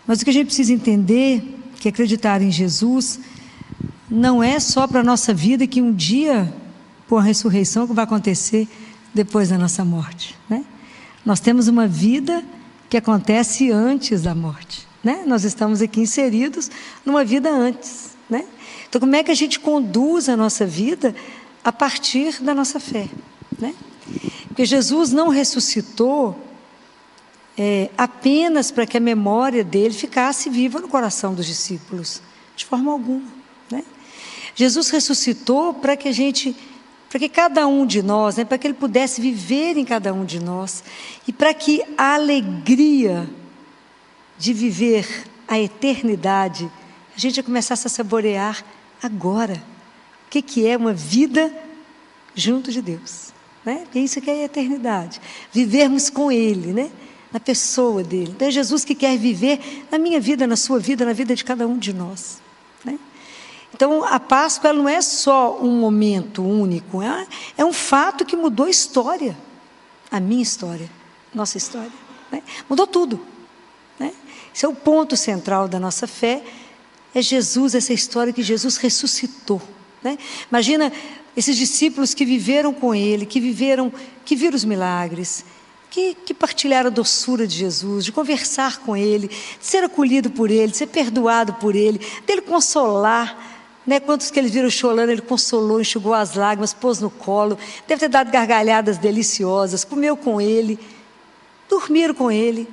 Mas o que a gente precisa entender, que acreditar em Jesus, não é só para a nossa vida, que um dia, por ressurreição, que vai acontecer depois da nossa morte, né? Nós temos uma vida que acontece antes da morte, né? Nós estamos aqui inseridos numa vida antes, né? Então, como é que a gente conduz a nossa vida a partir da nossa fé, né? Porque Jesus não ressuscitou apenas para que a memória dele ficasse viva no coração dos discípulos, de forma alguma, né? Jesus ressuscitou para que cada um de nós, né, para que ele pudesse viver em cada um de nós, e para que a alegria de viver a eternidade, a gente começasse a saborear agora. O que é uma vida junto de Deus, né? Porque isso que é a eternidade, vivermos com Ele, né? Na pessoa dele. Então é Jesus que quer viver na minha vida, na sua vida, na vida de cada um de nós, né? Então a Páscoa, ela não é só um momento único, é um fato que mudou a história, a minha história, nossa história, né? Mudou tudo, né? Esse é o ponto central da nossa fé, é Jesus, essa história que Jesus ressuscitou, né? Imagina esses discípulos que viveram com Ele, que viram os milagres, que partilharam a doçura de Jesus, de conversar com Ele, de ser acolhido por Ele, de ser perdoado por Ele, dele consolar, né? Quantos que eles viram chorando, Ele consolou, enxugou as lágrimas, pôs no colo, deve ter dado gargalhadas deliciosas, comeu com Ele, dormiram com Ele.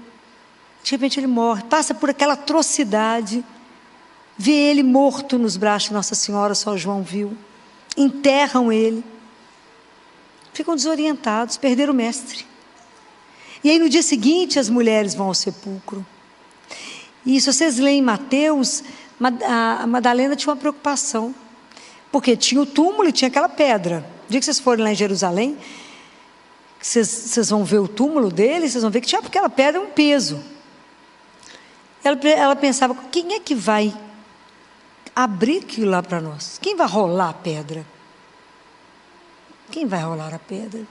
De repente Ele morre, passa por aquela atrocidade, vê Ele morto nos braços de Nossa Senhora, só João viu, enterram Ele, ficam desorientados, perderam o mestre. E aí no dia seguinte as mulheres vão ao sepulcro. E se vocês leem Mateus, a Madalena tinha uma preocupação, porque tinha o túmulo e tinha aquela pedra. O dia que vocês forem lá em Jerusalém, vocês vão ver o túmulo dele, vocês vão ver que tinha aquela pedra, um peso. Ela pensava, quem é que vai abrir aquilo lá para nós? Quem vai rolar a pedra? Quem vai rolar a pedra?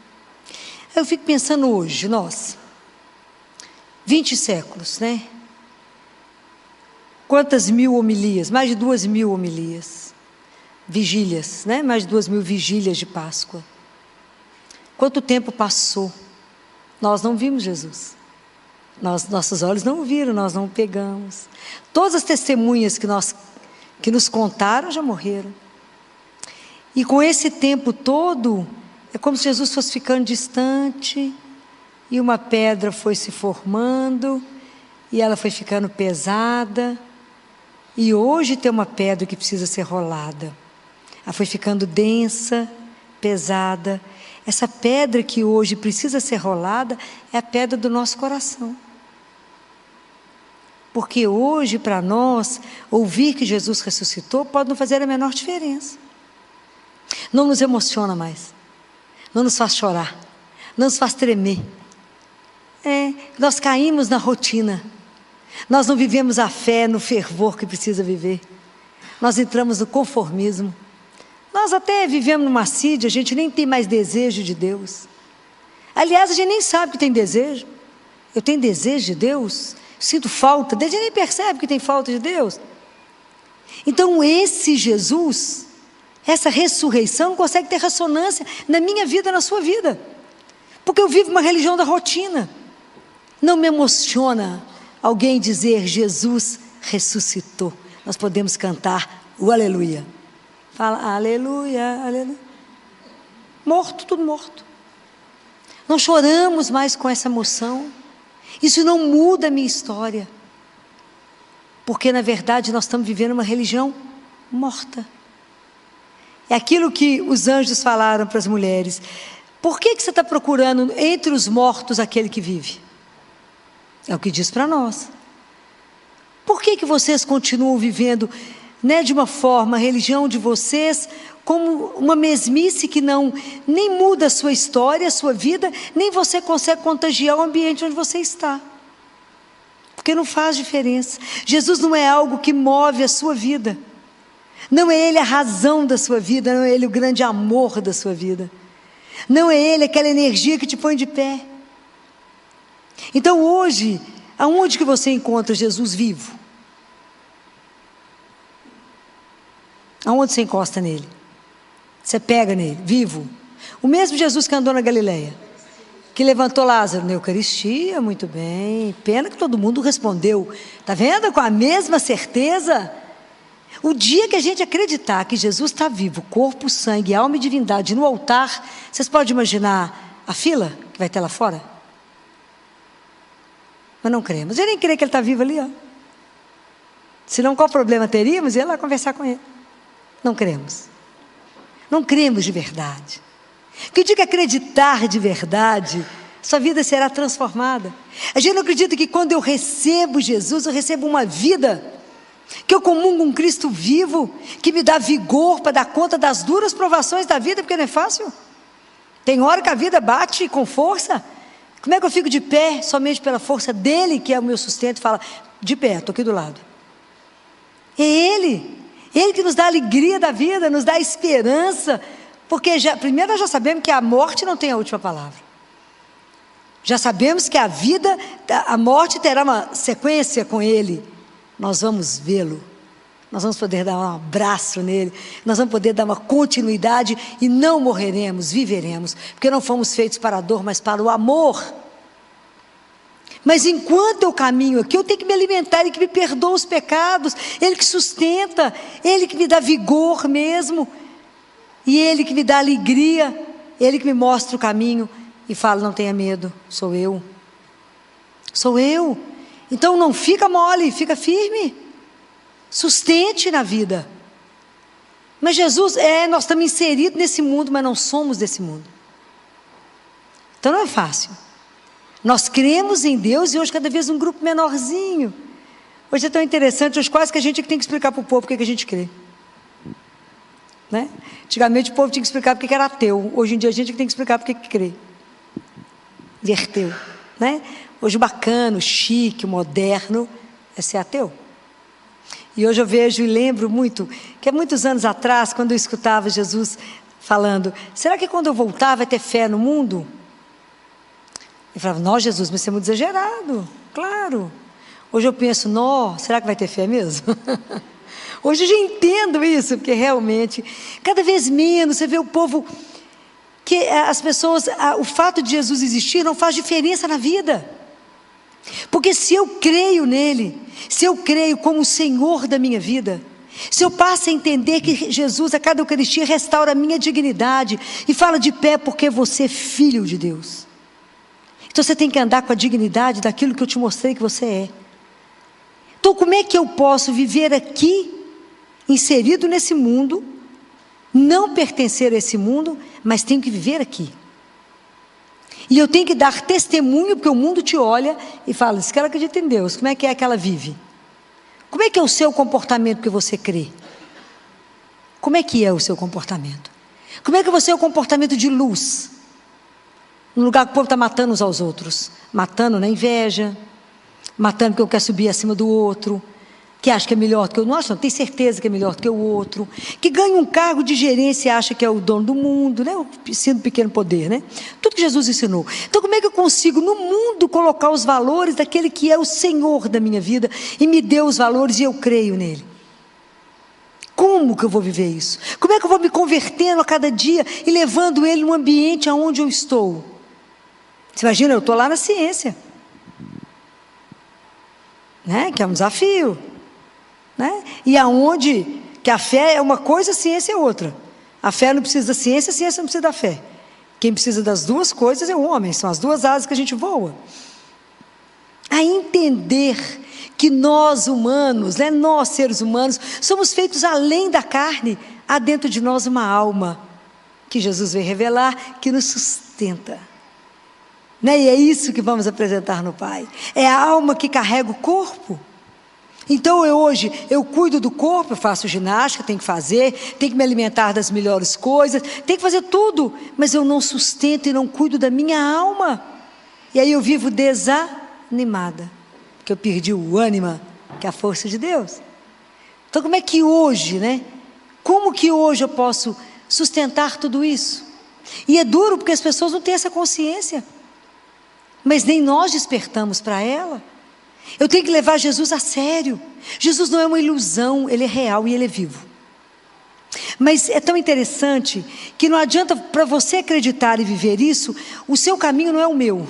Eu fico pensando hoje, nós, 20 séculos, né? Quantas mil homilias? Mais de 2.000 homilias. Vigílias, né? Mais de 2.000 vigílias de Páscoa. Quanto tempo passou? Nós não vimos Jesus. Nossos olhos não o viram, nós não o pegamos. Todas as testemunhas que nos contaram já morreram. E com esse tempo todo, é como se Jesus fosse ficando distante, e uma pedra foi se formando, e ela foi ficando pesada, e hoje tem uma pedra que precisa ser rolada. Ela foi ficando densa, pesada. Essa pedra que hoje precisa ser rolada é a pedra do nosso coração. Porque hoje, para nós, ouvir que Jesus ressuscitou pode não fazer a menor diferença. Não nos emociona mais, não nos faz chorar, não nos faz tremer. Nós caímos na rotina, nós não vivemos a fé no fervor que precisa viver, nós entramos no conformismo, nós até vivemos numa assídia, a gente nem tem mais desejo de Deus. Aliás, a gente nem sabe que tem desejo. Eu tenho desejo de Deus? Sinto falta dele, a gente nem percebe que tem falta de Deus. Então esse Jesus, essa ressurreição consegue ter ressonância na minha vida, na sua vida, porque eu vivo uma religião da rotina. Não me emociona alguém dizer Jesus ressuscitou. Nós podemos cantar o aleluia. Fala aleluia, aleluia. Morto, tudo morto. Não choramos mais com essa emoção. Isso não muda a minha história, porque na verdade nós estamos vivendo uma religião morta. É aquilo que os anjos falaram para as mulheres: por que você está procurando entre os mortos aquele que vive? É o que diz para nós. Por que vocês continuam vivendo, né, de uma forma, a religião de vocês, como uma mesmice que nem muda a sua história, a sua vida, nem você consegue contagiar o ambiente onde você está, porque não faz diferença. Jesus não é algo que move a sua vida, não é Ele a razão da sua vida, não é Ele o grande amor da sua vida, não é Ele aquela energia que te põe de pé. Então hoje, Aonde que você encontra Jesus vivo? Aonde você encosta nele? Você pega nele, vivo. O mesmo Jesus que andou na Galileia, que levantou Lázaro na Eucaristia, muito bem. Pena que todo mundo respondeu. Está vendo? Com a mesma certeza. O dia que a gente acreditar que Jesus está vivo, corpo, sangue, alma e divindade no altar, vocês podem imaginar a fila que vai ter lá fora? Mas não cremos. Eu nem creio que ele está vivo ali, ó. Senão qual problema teríamos? Ia lá conversar com ele. Não cremos. Não cremos de verdade. Que o dia que acreditar de verdade, sua vida será transformada. A gente não acredita que quando eu recebo Jesus, eu recebo uma vida, que eu comungo um Cristo vivo, que me dá vigor para dar conta das duras provações da vida, porque não é fácil. Tem hora que a vida bate com força. Como é que eu fico de pé? Somente pela força dele, que é o meu sustento. Fala, de pé, estou aqui do lado. É ele que nos dá a alegria da vida, nos dá a esperança, porque primeiro nós já sabemos que a morte não tem a última palavra. Já sabemos que a morte terá uma sequência com ele. Nós vamos vê-lo, nós vamos poder dar um abraço nele, nós vamos poder dar uma continuidade e não morreremos, viveremos, porque não fomos feitos para a dor, mas para o amor. Mas enquanto eu caminho aqui, eu tenho que me alimentar, Ele que me perdoa os pecados, Ele que sustenta, Ele que me dá vigor mesmo, e Ele que me dá alegria, Ele que me mostra o caminho e fala, não tenha medo, sou eu. Então não fica mole, fica firme, sustente na vida. Mas Jesus, nós estamos inseridos nesse mundo, mas não somos desse mundo. Então não é fácil. Nós cremos em Deus e hoje cada vez um grupo menorzinho. Hoje é tão interessante, hoje quase que a gente tem que explicar para o povo o que a gente crê. Né? Antigamente o povo tinha que explicar porque era ateu. Hoje em dia a gente tem que explicar porque crê. Inverteu. Né? Hoje o bacana, o chique, o moderno é ser ateu. E hoje eu vejo e lembro muito, que há muitos anos atrás, quando eu escutava Jesus falando, será que quando eu voltar vai ter fé no mundo? Eu falava, não, Jesus, mas isso é muito exagerado, claro. Hoje eu penso, não, será que vai ter fé mesmo? Hoje eu já entendo isso, porque realmente, cada vez menos, você vê o povo, que as pessoas, o fato de Jesus existir não faz diferença na vida. Porque se eu creio nele, se eu creio como o Senhor da minha vida, se eu passo a entender que Jesus a cada Eucaristia restaura a minha dignidade e fala de pé porque você é filho de Deus. Então você tem que andar com a dignidade daquilo que eu te mostrei que você é. Então como é que eu posso viver aqui, inserido nesse mundo, não pertencer a esse mundo, mas tenho que viver aqui. E eu tenho que dar testemunho, porque o mundo te olha e fala, se ela acredita em Deus, como é que ela vive? Como é que é o seu comportamento que você crê? Como é que é o seu comportamento? Como é que você é o comportamento de luz? No lugar que o povo está matando uns aos outros. Matando na inveja, matando porque eu quero subir acima do outro, que acha que é melhor do que eu. Nossa, não tem certeza que é melhor do que o outro. Que ganha um cargo de gerência e acha que é o dono do mundo, né? O ensino do pequeno poder, né? Tudo que Jesus ensinou. Então como é que eu consigo no mundo colocar os valores daquele que é o Senhor da minha vida e me deu os valores e eu creio nele? Como que eu vou viver isso? Como é que eu vou me convertendo a cada dia e levando ele no ambiente aonde eu estou? Você imagina, eu estou lá na ciência, né? Que é um desafio, né? E aonde que a fé é uma coisa, a ciência é outra. A fé não precisa da ciência, a ciência não precisa da fé. Quem precisa das duas coisas é o homem, são as duas asas que a gente voa. A entender que nós humanos, né, nós seres humanos, somos feitos além da carne, há dentro de nós uma alma, que Jesus veio revelar, que nos sustenta. Né? E é isso que vamos apresentar no Pai. É a alma que carrega o corpo. Então hoje eu cuido do corpo, eu faço ginástica, tenho que fazer, tenho que me alimentar das melhores coisas, tenho que fazer tudo, mas eu não sustento e não cuido da minha alma. E aí eu vivo desanimada, porque eu perdi o ânima, que é a força de Deus. Então como é que hoje, né? Como que hoje eu posso sustentar tudo isso? E é duro porque as pessoas não têm essa consciência. Mas nem nós despertamos para ela. Eu tenho que levar Jesus a sério. Jesus não é uma ilusão, Ele é real e Ele é vivo. Mas é tão interessante que não adianta para você acreditar e viver isso, o seu caminho não é o meu.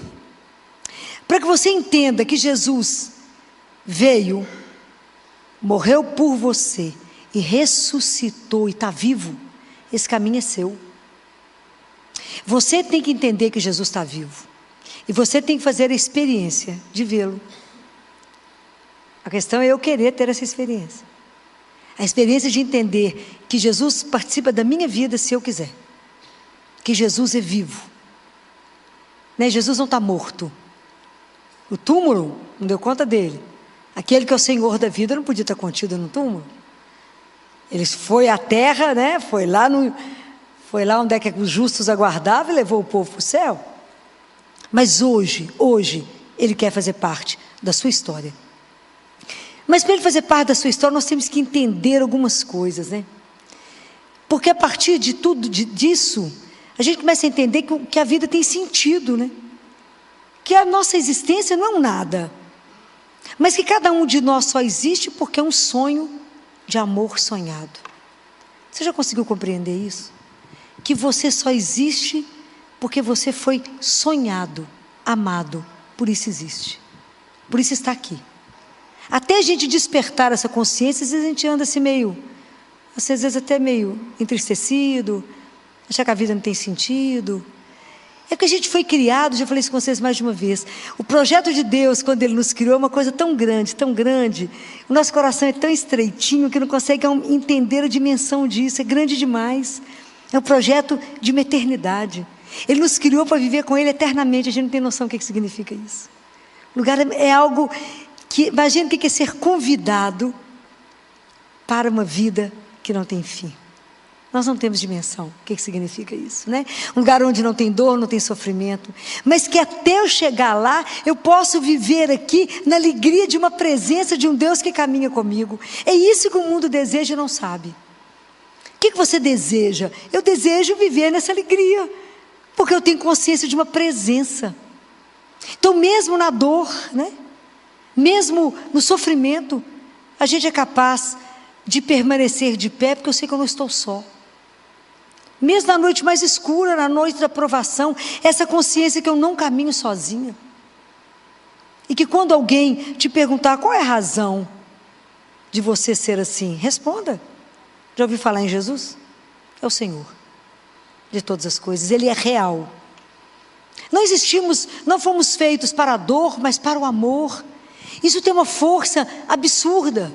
Para que você entenda que Jesus veio, morreu por você e ressuscitou e está vivo, esse caminho é seu. Você tem que entender que Jesus está vivo. E você tem que fazer a experiência de vê-lo. A questão é eu querer ter essa experiência. A experiência de entender que Jesus participa da minha vida se eu quiser. Que Jesus é vivo. Né? Jesus não está morto. O túmulo não deu conta dele. Aquele que é o Senhor da vida não podia estar contido no túmulo. Ele foi à terra, né? Foi lá onde é que os justos aguardavam e levou o povo para o céu. Mas hoje, Ele quer fazer parte da sua história. Mas para Ele fazer parte da sua história, nós temos que entender algumas coisas, né? Porque a partir de tudo disso, a gente começa a entender que a vida tem sentido, né? Que a nossa existência não é um nada. Mas que cada um de nós só existe porque é um sonho de amor sonhado. Você já conseguiu compreender isso? Que você só existe porque você foi sonhado, amado, por isso existe. Por isso está aqui. Até a gente despertar essa consciência, às vezes a gente anda assim meio, às vezes até meio entristecido, achar que a vida não tem sentido. É que a gente foi criado, já falei isso com vocês mais de uma vez. O projeto de Deus, quando Ele nos criou, é uma coisa tão grande, tão grande. O nosso coração é tão estreitinho que não consegue entender a dimensão disso, é grande demais. É um projeto de uma eternidade. Ele nos criou para viver com Ele eternamente, a gente não tem noção do que significa isso. O lugar é algo que, imagina o que é ser convidado para uma vida que não tem fim. Nós não temos dimensão do que significa isso, né? Um lugar onde não tem dor, não tem sofrimento, mas que até eu chegar lá, eu posso viver aqui na alegria de uma presença de um Deus que caminha comigo. É isso que o mundo deseja e não sabe. O que você deseja? Eu desejo viver nessa alegria, porque eu tenho consciência de uma presença. Então mesmo na dor, né? Mesmo no sofrimento, a gente é capaz de permanecer de pé, porque eu sei que eu não estou só. Mesmo na noite mais escura, na noite da provação, essa consciência que eu não caminho sozinha. E que quando alguém te perguntar qual é a razão de você ser assim, responda. Já ouviu falar em Jesus? É o Senhor de todas as coisas, Ele é real. Não fomos feitos para a dor, mas para o amor. Isso tem uma força absurda.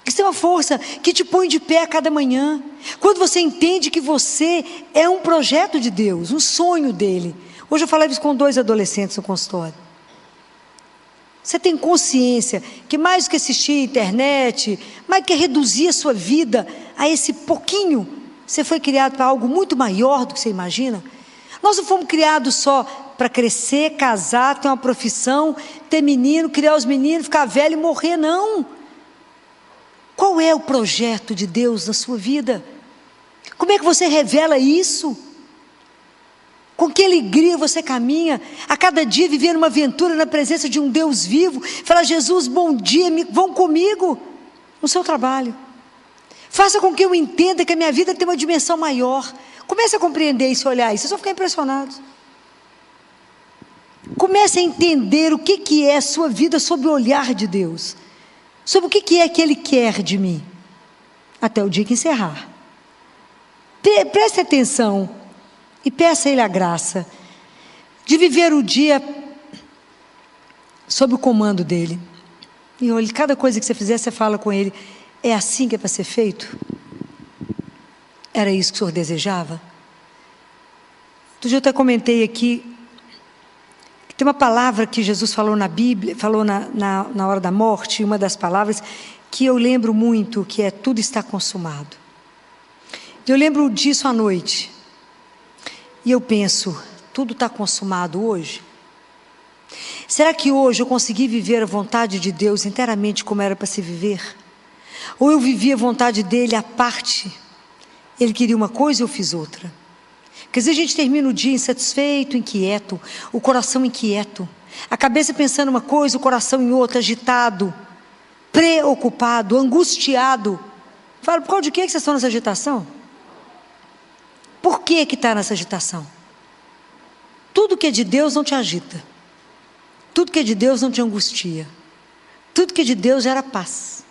Isso tem uma força que te põe de pé a cada manhã. Quando você entende que você é um projeto de Deus, um sonho dEle. Hoje eu falava isso com 2 adolescentes no consultório. Você tem consciência que mais do que assistir internet, mais do que reduzir a sua vida a esse pouquinho, você foi criado para algo muito maior do que você imagina? Nós não fomos criados só para crescer, casar, ter uma profissão, ter menino, criar os meninos, ficar velho e morrer, não. Qual é o projeto de Deus na sua vida? Como é que você revela isso? Com que alegria você caminha, a cada dia vivendo uma aventura na presença de um Deus vivo, fala: Jesus, bom dia, vão comigo no seu trabalho. Faça com que eu entenda que a minha vida tem uma dimensão maior. Comece a compreender isso, olhar isso, vocês vão ficar impressionados. Comece a entender o que é a sua vida sob o olhar de Deus. Sobre o que é que Ele quer de mim, até o dia que encerrar. Preste atenção e peça a Ele a graça de viver o dia sob o comando dEle. E olhe, cada coisa que você fizer, você fala com Ele: é assim que é para ser feito? Era isso que o Senhor desejava? Outro dia eu até comentei aqui, tem uma palavra que Jesus falou na Bíblia, falou na hora da morte, uma das palavras que eu lembro muito, que é: tudo está consumado. Eu lembro disso à noite. E eu penso: tudo está consumado hoje? Será que hoje eu consegui viver a vontade de Deus inteiramente como era para se viver? Ou eu vivi a vontade dEle à parte? Ele queria uma coisa e eu fiz outra. Porque às vezes a gente termina o dia insatisfeito, inquieto, o coração inquieto. A cabeça pensando uma coisa, o coração em outra, agitado, preocupado, angustiado. Fala, por causa de que vocês estão nessa agitação? Por que está nessa agitação? Tudo que é de Deus não te agita. Tudo que é de Deus não te angustia. Tudo que é de Deus gera paz.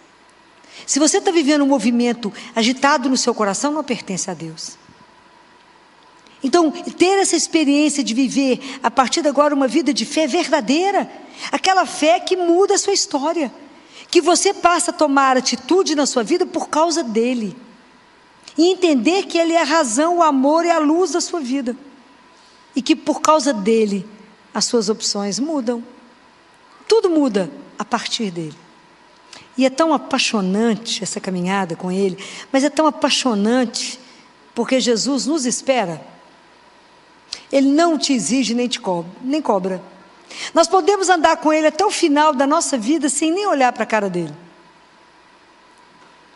Se você está vivendo um movimento agitado no seu coração, não pertence a Deus. Então, ter essa experiência de viver, a partir de agora, uma vida de fé verdadeira, aquela fé que muda a sua história, que você passa a tomar atitude na sua vida por causa dele, e entender que ele é a razão, o amor e a luz da sua vida, e que por causa dele, as suas opções mudam, tudo muda a partir dele. E é tão apaixonante essa caminhada com ele, mas é tão apaixonante, porque Jesus nos espera. Ele não te exige nem cobra. Nós podemos andar com ele até o final da nossa vida sem nem olhar para a cara dele.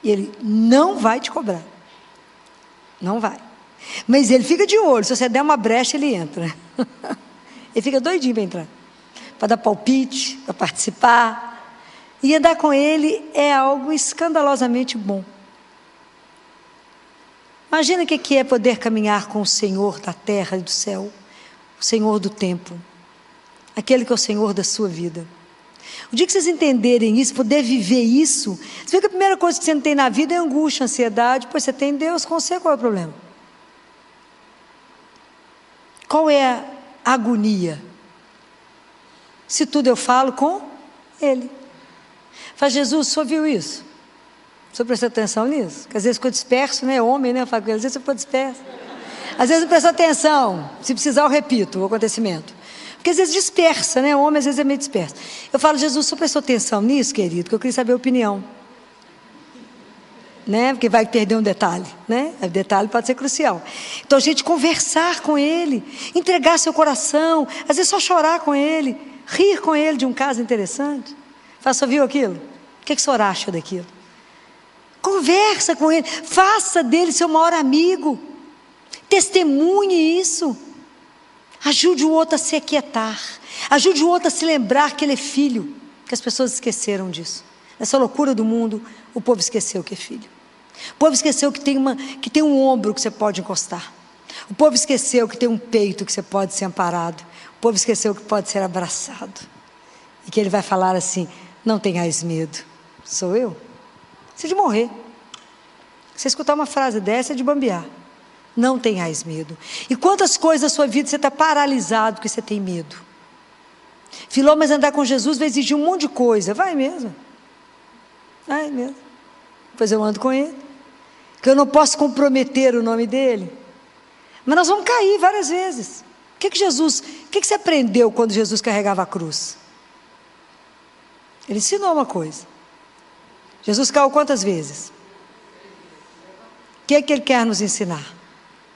E ele não vai te cobrar. Não vai. Mas ele fica de olho, se você der uma brecha, ele entra. Ele fica doidinho para entrar, para dar palpite, para participar. E andar com ele é algo escandalosamente bom. Imagina o que é poder caminhar com o Senhor da terra e do céu, o Senhor do tempo, aquele que é o Senhor da sua vida. O dia que vocês entenderem isso, poder viver isso, você vê que a primeira coisa que você não tem na vida é angústia, ansiedade, pois você tem Deus com você, qual é o problema? Qual é a agonia? Se tudo eu falo com Ele. Fala, Jesus, o senhor viu isso? O senhor prestou atenção nisso? Porque às vezes ficou disperso, né? Homem, né? Eu falo com ele, às vezes você ficou disperso. Às vezes não prestou atenção. Se precisar, eu repito o acontecimento. Porque às vezes dispersa, né? Homem às vezes é meio disperso. Eu falo, Jesus, o senhor prestou atenção nisso, querido? Que eu queria saber a opinião. Né? Porque vai perder um detalhe, né? O detalhe pode ser crucial. Então a gente conversar com ele, entregar seu coração, às vezes só chorar com ele, rir com ele de um caso interessante. Fala, só viu aquilo? O que o senhor acha daquilo? Conversa com ele, faça dele seu maior amigo, testemunhe isso, ajude o outro a se aquietar, ajude o outro a se lembrar que ele é filho, que as pessoas esqueceram disso. Nessa loucura do mundo, o povo esqueceu que é filho. O povo esqueceu que tem um ombro que você pode encostar. O povo esqueceu que tem um peito que você pode ser amparado. O povo esqueceu que pode ser abraçado. E que ele vai falar assim, não tenhais medo, sou eu. Você de morrer. Você escutar uma frase dessa é de bambear. Não tenhais medo. E quantas coisas na sua vida você está paralisado porque você tem medo? Filó, mas andar com Jesus vai exigir um monte de coisa. Vai mesmo. Vai mesmo. Depois eu ando com ele. Que eu não posso comprometer o nome dele. Mas nós vamos cair várias vezes. O que você aprendeu quando Jesus carregava a cruz? Ele ensinou uma coisa. Jesus caiu quantas vezes? O que é que ele quer nos ensinar?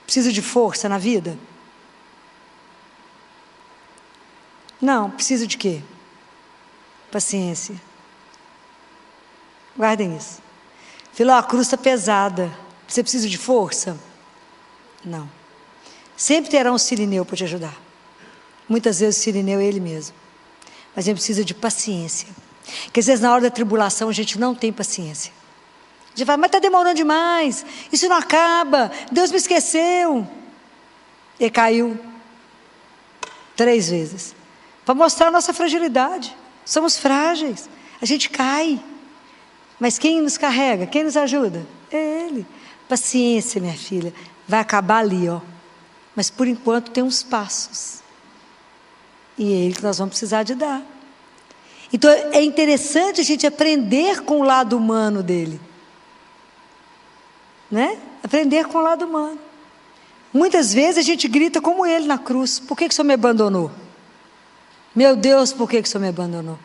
Precisa de força na vida? Não, precisa de quê? Paciência. Guardem isso. Filó, a cruz está pesada. Você precisa de força? Não. Sempre terá um sirineu para te ajudar. Muitas vezes o sirineu é ele mesmo. Mas ele precisa de paciência. Porque às vezes na hora da tribulação a gente não tem paciência. A gente fala, mas está demorando demais, isso não acaba, Deus me esqueceu. E caiu 3 vezes. Para mostrar a nossa fragilidade. Somos frágeis, a gente cai. Mas quem nos carrega, quem nos ajuda? É Ele. Paciência, minha filha, vai acabar ali, ó. Mas por enquanto tem uns passos. E é Ele que nós vamos precisar de dar. Então é interessante a gente aprender com o lado humano dele. Né? Aprender com o lado humano. Muitas vezes a gente grita como ele na cruz. Por que o Senhor me abandonou? Meu Deus, por que o Senhor me abandonou?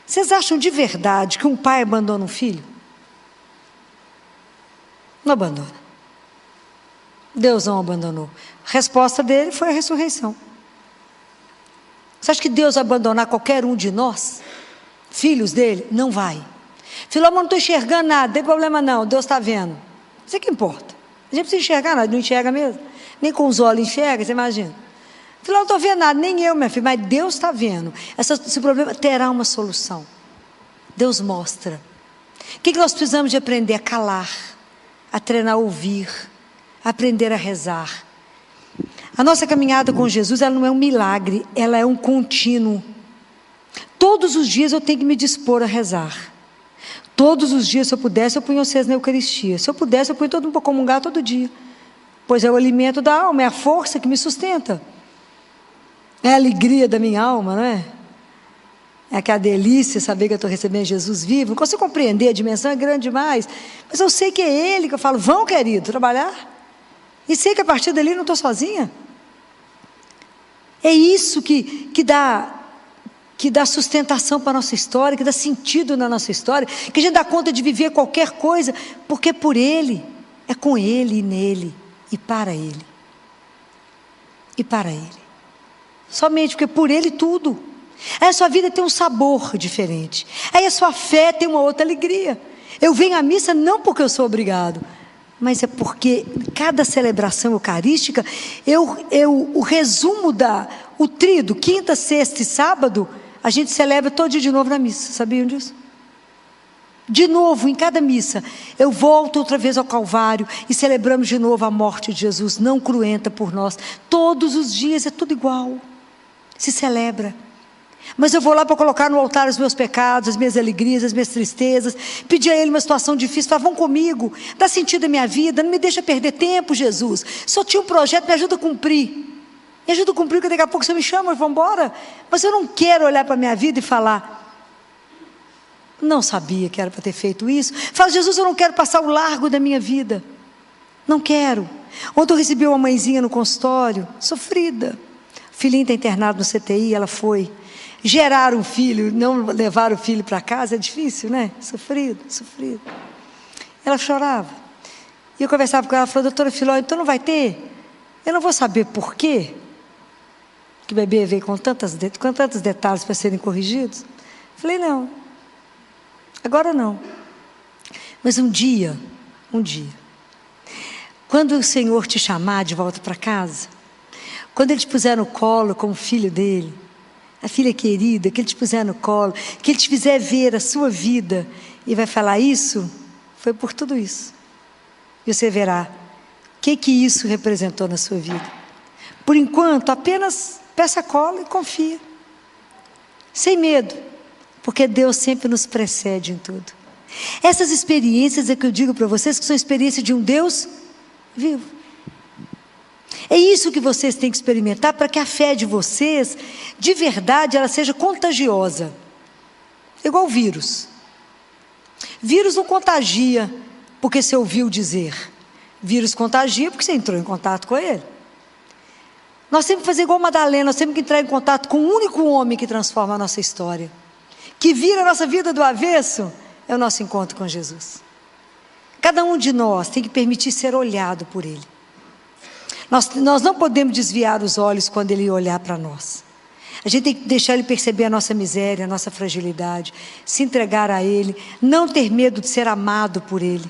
Vocês acham de verdade que um pai abandona um filho? Não abandona. Deus não abandonou. A resposta dele foi a ressurreição. Você acha que Deus vai abandonar qualquer um de nós? Filhos dele? Não vai. Filó, mas não estou enxergando nada, não tem problema não, Deus está vendo. Isso é que importa. A gente precisa enxergar nada, não enxerga mesmo. Nem com os olhos enxerga, você imagina. Falei, não estou vendo nada, nem eu, minha filha, mas Deus está vendo. Esse problema terá uma solução. Deus mostra. O que nós precisamos de aprender? A calar, a treinar a ouvir, a aprender a rezar. A nossa caminhada com Jesus, ela não é um milagre, ela é um contínuo. Todos os dias eu tenho que me dispor a rezar. Todos os dias, se eu pudesse, eu punha vocês na Eucaristia. Se eu pudesse, eu punha todo mundo para comungar todo dia. Pois é o alimento da alma, é a força que me sustenta. É a alegria da minha alma, não é? É aquela delícia saber que eu estou recebendo Jesus vivo. Não consigo compreender, a dimensão é grande demais. Mas eu sei que é Ele que eu falo, vão, querido, trabalhar. E sei que a partir dali eu não estou sozinha. É isso que dá sustentação para a nossa história, que dá sentido na nossa história, que a gente dá conta de viver qualquer coisa, porque é por Ele, é com Ele e nele, e para Ele. E para Ele. Somente porque por Ele tudo. Aí a sua vida tem um sabor diferente. Aí a sua fé tem uma outra alegria. Eu venho à missa não porque eu sou obrigado, mas é porque cada celebração eucarística, o resumo o tríduo, quinta, sexta e sábado, a gente celebra todo dia de novo na missa. Sabiam disso? De novo, em cada missa, eu volto outra vez ao Calvário e celebramos de novo a morte de Jesus, não cruenta por nós. Todos os dias é tudo igual. Se celebra. Mas eu vou lá para colocar no altar os meus pecados, as minhas alegrias, as minhas tristezas, pedir a Ele uma situação difícil, falar, vão comigo, dá sentido à minha vida, não me deixa perder tempo, Jesus. Só tinha um projeto, me ajuda a cumprir. Me ajuda a cumprir, porque daqui a pouco você me chama, vamos embora. Mas eu não quero olhar para a minha vida e falar, não sabia que era para ter feito isso. Fala, Jesus, eu não quero passar o largo da minha vida. Não quero. Ontem eu recebi uma mãezinha no consultório, sofrida. O filhinho está internado no CTI, ela foi. Gerar um filho, não levar o filho para casa é difícil, né? Sofrido. Ela chorava. E eu conversava com ela, ela falou, doutora Filó, então não vai ter? Eu não vou saber por quê, que o bebê veio com tantos detalhes para serem corrigidos. Falei, não, agora não. Mas um dia, quando o Senhor te chamar de volta para casa, quando Ele te puser no colo como filho dEle, a filha querida, que Ele te puser no colo, que Ele te fizer ver a sua vida, e vai falar, isso foi por tudo isso. E você verá o que isso representou na sua vida. Por enquanto, apenas peça cola e confia. Sem medo, porque Deus sempre nos precede em tudo. Essas experiências é que eu digo para vocês, que são experiências de um Deus vivo. É isso que vocês têm que experimentar para que a fé de vocês, de verdade, ela seja contagiosa. Igual vírus. Vírus não contagia porque você ouviu dizer. Vírus contagia porque você entrou em contato com ele. Nós temos que fazer igual Madalena, nós temos que entrar em contato com o único homem que transforma a nossa história. Que vira a nossa vida do avesso, é o nosso encontro com Jesus. Cada um de nós tem que permitir ser olhado por Ele. Nós não podemos desviar os olhos quando Ele olhar para nós. A gente tem que deixar Ele perceber a nossa miséria, a nossa fragilidade, se entregar a Ele, não ter medo de ser amado por Ele.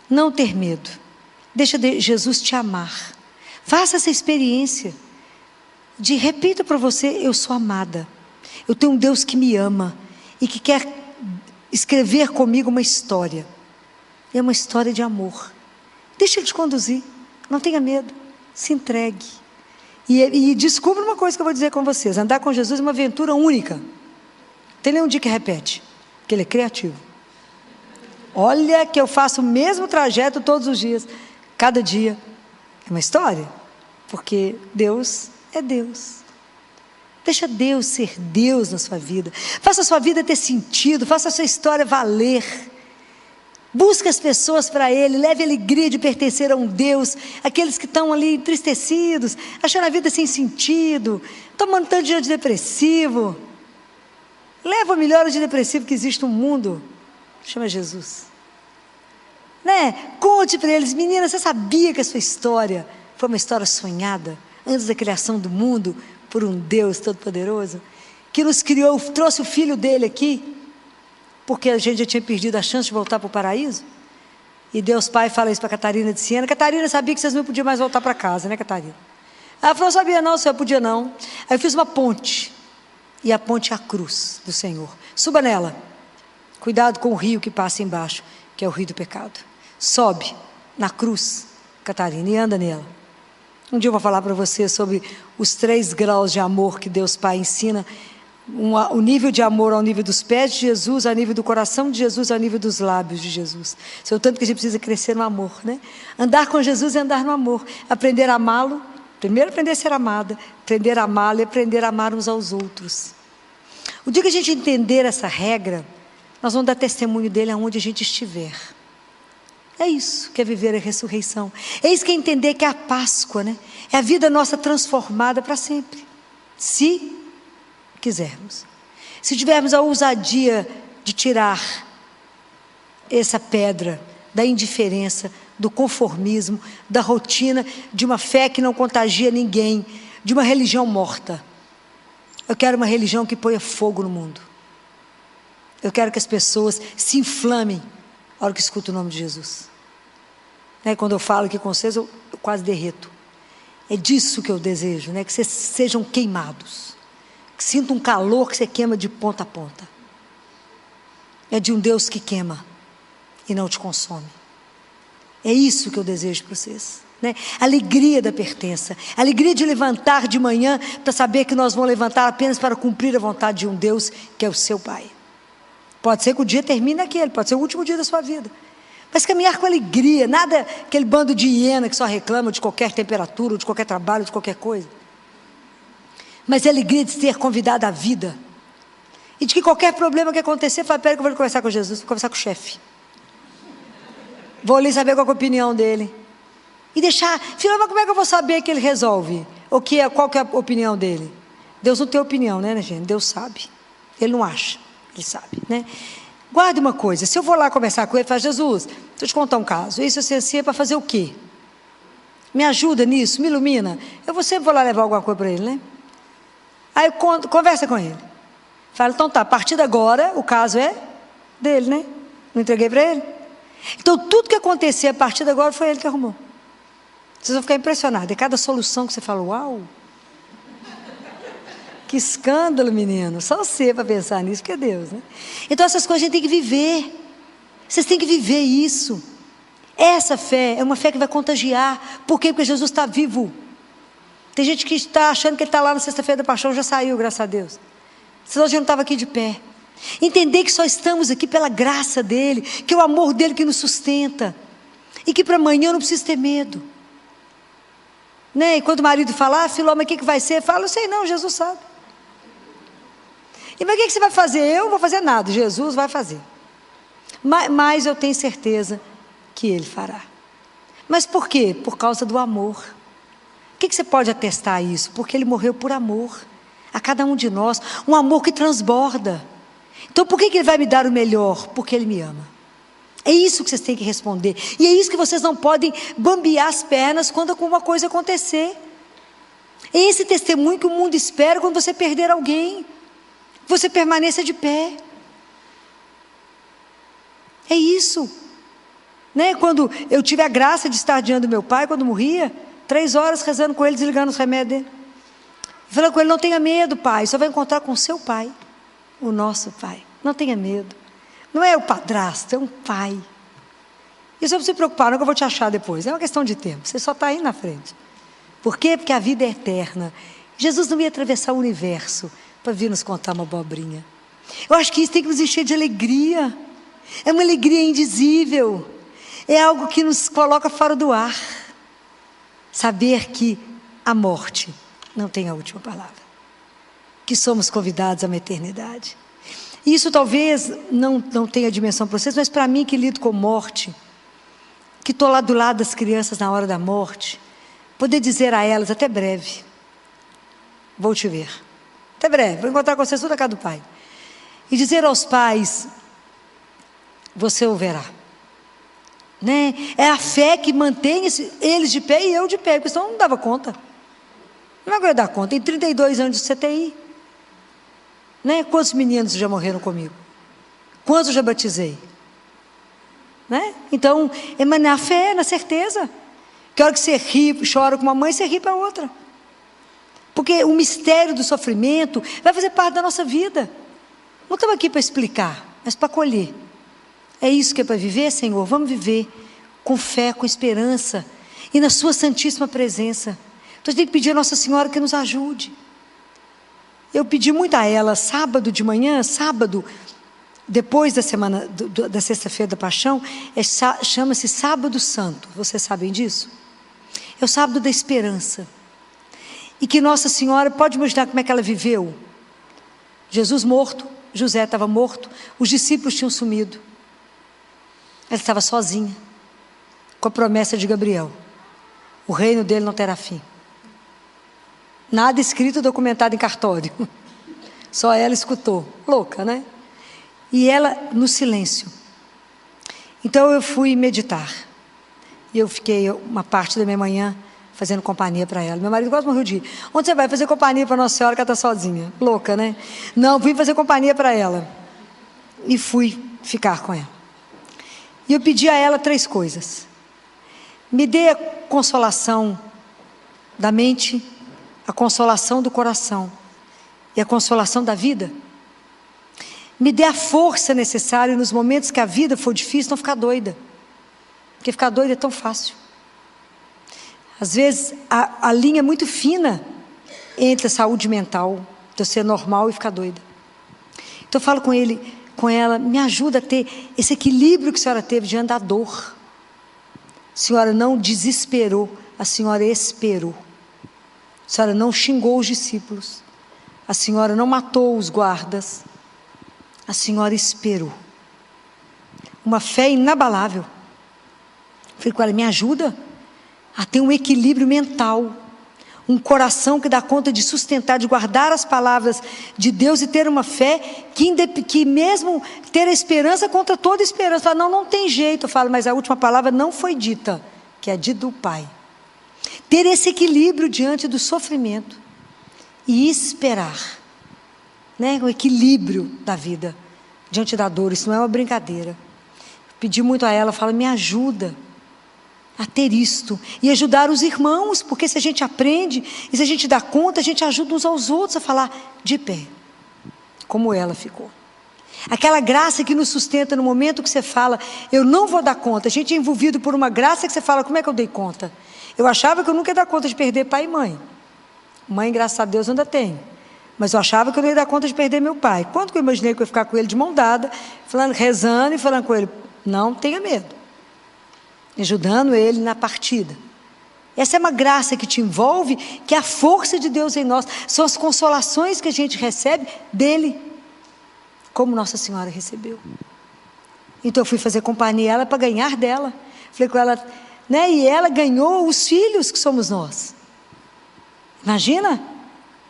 Não ter medo. Deixa Jesus te amar. Faça essa experiência repita para você, eu sou amada. Eu tenho um Deus que me ama e que quer escrever comigo uma história. É uma história de amor. Deixa Ele te conduzir. Não tenha medo, se entregue. E descubra uma coisa que eu vou dizer com vocês. Andar com Jesus é uma aventura única. Não tem nenhum dia que repete, porque Ele é criativo. Olha que eu faço o mesmo trajeto todos os dias. Cada dia é uma história. Porque Deus é Deus. Deixa Deus ser Deus na sua vida. Faça a sua vida ter sentido, faça a sua história valer. Busque as pessoas para Ele, leve a alegria de pertencer a um Deus, aqueles que estão ali entristecidos, achando a vida sem sentido, tomando tanto de antidepressivo. Leva o melhor antidepressivo que existe no mundo, chama Jesus. Né? Conte para eles, menina, você sabia que a sua história foi uma história sonhada, antes da criação do mundo, por um Deus Todo-Poderoso, que nos criou, trouxe o Filho dele aqui, porque a gente já tinha perdido a chance de voltar para o paraíso. E Deus Pai fala isso para Catarina de Siena. Catarina, sabia que vocês não podiam mais voltar para casa, né, Catarina? Ela falou: sabia não, senhor, podia não. Aí eu fiz uma ponte, e a ponte é a cruz do Senhor. Suba nela. Cuidado com o rio que passa embaixo, que é o rio do pecado. Sobe na cruz, Catarina, e anda nela. Um dia eu vou falar para você sobre os 3 graus de amor que Deus Pai ensina. O nível de amor ao nível dos pés de Jesus, ao nível do coração de Jesus, ao nível dos lábios de Jesus. Isso é o tanto que a gente precisa crescer no amor, né? Andar com Jesus é andar no amor. Aprender a amá-lo. Primeiro aprender a ser amada, aprender a amá-lo e aprender a amar uns aos outros. O dia que a gente entender essa regra, nós vamos dar testemunho dele aonde a gente estiver. É isso que é viver a ressurreição. É isso que é entender que é a Páscoa, né? É a vida nossa transformada para sempre. Se quisermos. Se tivermos a ousadia de tirar essa pedra da indiferença, do conformismo, da rotina, de uma fé que não contagia ninguém, de uma religião morta. Eu quero uma religião que ponha fogo no mundo. Eu quero que as pessoas se inflamem na hora que escutam o nome de Jesus. Quando eu falo aqui com vocês, eu quase derreto. É disso que eu desejo, que vocês sejam queimados, que sintam um calor que você queima de ponta a ponta. É de um Deus que queima e não te consome. É isso que eu desejo para vocês. Alegria da pertença, alegria de levantar de manhã para saber que nós vamos levantar apenas para cumprir a vontade de um Deus que é o seu Pai. Pode ser que o dia termine aquele, pode ser o último dia da sua vida, mas caminhar com alegria, nada aquele bando de hiena que só reclama de qualquer temperatura, de qualquer trabalho, de qualquer coisa, mas é a alegria de ser convidado à vida, e de que qualquer problema que acontecer, fala: pera que eu vou conversar com Jesus, vou conversar com o chefe, vou ali saber qual é a opinião dele, e deixar, filho, mas como é que eu vou saber que ele resolve? Qual que é a opinião dele? Deus não tem opinião, né, gente? Deus sabe, ele não acha, ele sabe, Guarde uma coisa, se eu vou lá conversar com ele, fala: Jesus, deixa eu te contar um caso, isso assim é para fazer o quê? Me ajuda nisso, me ilumina. Eu sempre vou lá levar alguma coisa para ele, Aí conversa com ele, fala: então tá, a partir de agora, o caso é dele, Não entreguei para ele? Então tudo que acontecer a partir de agora foi ele que arrumou. Vocês vão ficar impressionados, é cada solução que você fala: uau, que escândalo, menino, só você para pensar nisso, que é Deus, Então essas coisas a gente tem que viver, vocês têm que viver isso. Essa fé é uma fé que vai contagiar. Por quê? Porque Jesus está vivo. Tem gente que está achando que ele está lá na sexta-feira da paixão, já saiu, graças a Deus, senão a gente não estava aqui de pé. Entender que só estamos aqui pela graça dele, que é o amor dele que nos sustenta, e que para amanhã eu não preciso ter medo, E quando o marido fala: filho, mas o que vai ser? Fala: eu sei não, Jesus sabe. E mas o que você vai fazer? Eu não vou fazer nada, Jesus vai fazer. Mas eu tenho certeza que ele fará. Mas por quê? Por causa do amor. O que você pode atestar isso? Porque ele morreu por amor a cada um de nós, um amor que transborda. Então por que ele vai me dar o melhor? Porque ele me ama. É isso que vocês têm que responder. E é isso que vocês não podem bambear as pernas quando alguma coisa acontecer. É esse testemunho que o mundo espera quando você perder alguém. Você permaneça de pé. É isso. Quando eu tive a graça de estar diante do meu pai, quando morria, 3 horas rezando com ele, desligando os remédios dele. Falando com ele: não tenha medo, pai, só vai encontrar com o seu pai, o nosso pai. Não tenha medo. Não é o padrasto, é um pai. E só não se preocupar, não, que eu vou te achar depois. É uma questão de tempo, você só está aí na frente. Por quê? Porque a vida é eterna. Jesus não ia atravessar o universo para vir nos contar uma abobrinha. Eu acho que isso tem que nos encher de alegria. É uma alegria indizível. É algo que nos coloca fora do ar. Saber que a morte não tem a última palavra. Que somos convidados a uma eternidade. Isso talvez não tenha dimensão para vocês, mas para mim que lido com morte, que estou lá do lado das crianças na hora da morte, poder dizer a elas: até breve, vou te ver, até breve, vou encontrar com vocês tudo na casa do pai, e dizer aos pais: você o verá, é a fé que mantém eles de pé e eu de pé, porque senão não dava conta, não vai dar conta. Tem 32 anos de CTI, quantos meninos já morreram comigo? Quantos eu já batizei? Então, é na fé, na certeza. Que hora que você ri, chora com uma mãe, você ri para outra. Porque o mistério do sofrimento vai fazer parte da nossa vida. Não estamos aqui para explicar, mas para acolher. É isso que é para viver, Senhor? Vamos viver com fé, com esperança e na sua santíssima presença. Então a gente tem que pedir a Nossa Senhora que nos ajude. Eu pedi muito a ela, sábado de manhã, sábado, depois da semana, da sexta-feira da Paixão, chama-se Sábado Santo. Vocês sabem disso? É o sábado da esperança. E que Nossa Senhora, pode imaginar como é que ela viveu? Jesus morto, José estava morto, os discípulos tinham sumido. Ela estava sozinha, com a promessa de Gabriel. O reino dele não terá fim. Nada escrito, documentado em cartório. Só ela escutou. Louca, né? E ela no silêncio. Então eu fui meditar. E eu fiquei uma parte da minha manhã fazendo companhia para ela. Meu marido quase morreu de ir. Onde você vai fazer companhia para Nossa Senhora que ela está sozinha? Louca, né? Não, vim fazer companhia para ela. E fui ficar com ela. E eu pedi a ela 3 coisas. Me dê a consolação da mente, a consolação do coração e a consolação da vida. Me dê a força necessária nos momentos que a vida for difícil, não ficar doida. Porque ficar doida é tão fácil. Às vezes a linha é muito fina entre a saúde mental, de eu ser normal e ficar doida. Então eu falo com ela, me ajuda a ter esse equilíbrio que a senhora teve diante da dor. A senhora não desesperou, a senhora esperou. A senhora não xingou os discípulos. A senhora não matou os guardas. A senhora esperou. Uma fé inabalável. Falei com ela, me ajuda a ter um equilíbrio mental. Um coração que dá conta de sustentar, de guardar as palavras de Deus e ter uma fé que mesmo ter a esperança contra toda esperança. Fala, não tem jeito. Eu falo, mas a última palavra não foi dita, que é dita do Pai. Ter esse equilíbrio diante do sofrimento e esperar, né? O equilíbrio da vida diante da dor. Isso não é uma brincadeira. Pedi muito a ela, fala, me ajuda a ter isto e ajudar os irmãos, porque se a gente aprende e se a gente dá conta, a gente ajuda uns aos outros a falar de pé, como ela ficou. Aquela graça que nos sustenta no momento que você fala, eu não vou dar conta. A gente é envolvido por uma graça que você fala, como é que eu dei conta? Eu achava que eu nunca ia dar conta de perder pai e mãe. Mãe, graças a Deus, ainda tenho. Mas eu achava que eu não ia dar conta de perder meu pai. Quando que eu imaginei que eu ia ficar com ele de mão dada, falando, rezando e falando com ele, não tenha medo. Ajudando ele na partida. Essa é uma graça que te envolve, que é a força de Deus em nós. São as consolações que a gente recebe dele, como Nossa Senhora recebeu. Então eu fui fazer companhia a ela para ganhar dela. Falei com ela, né? E ela ganhou os filhos que somos nós. Imagina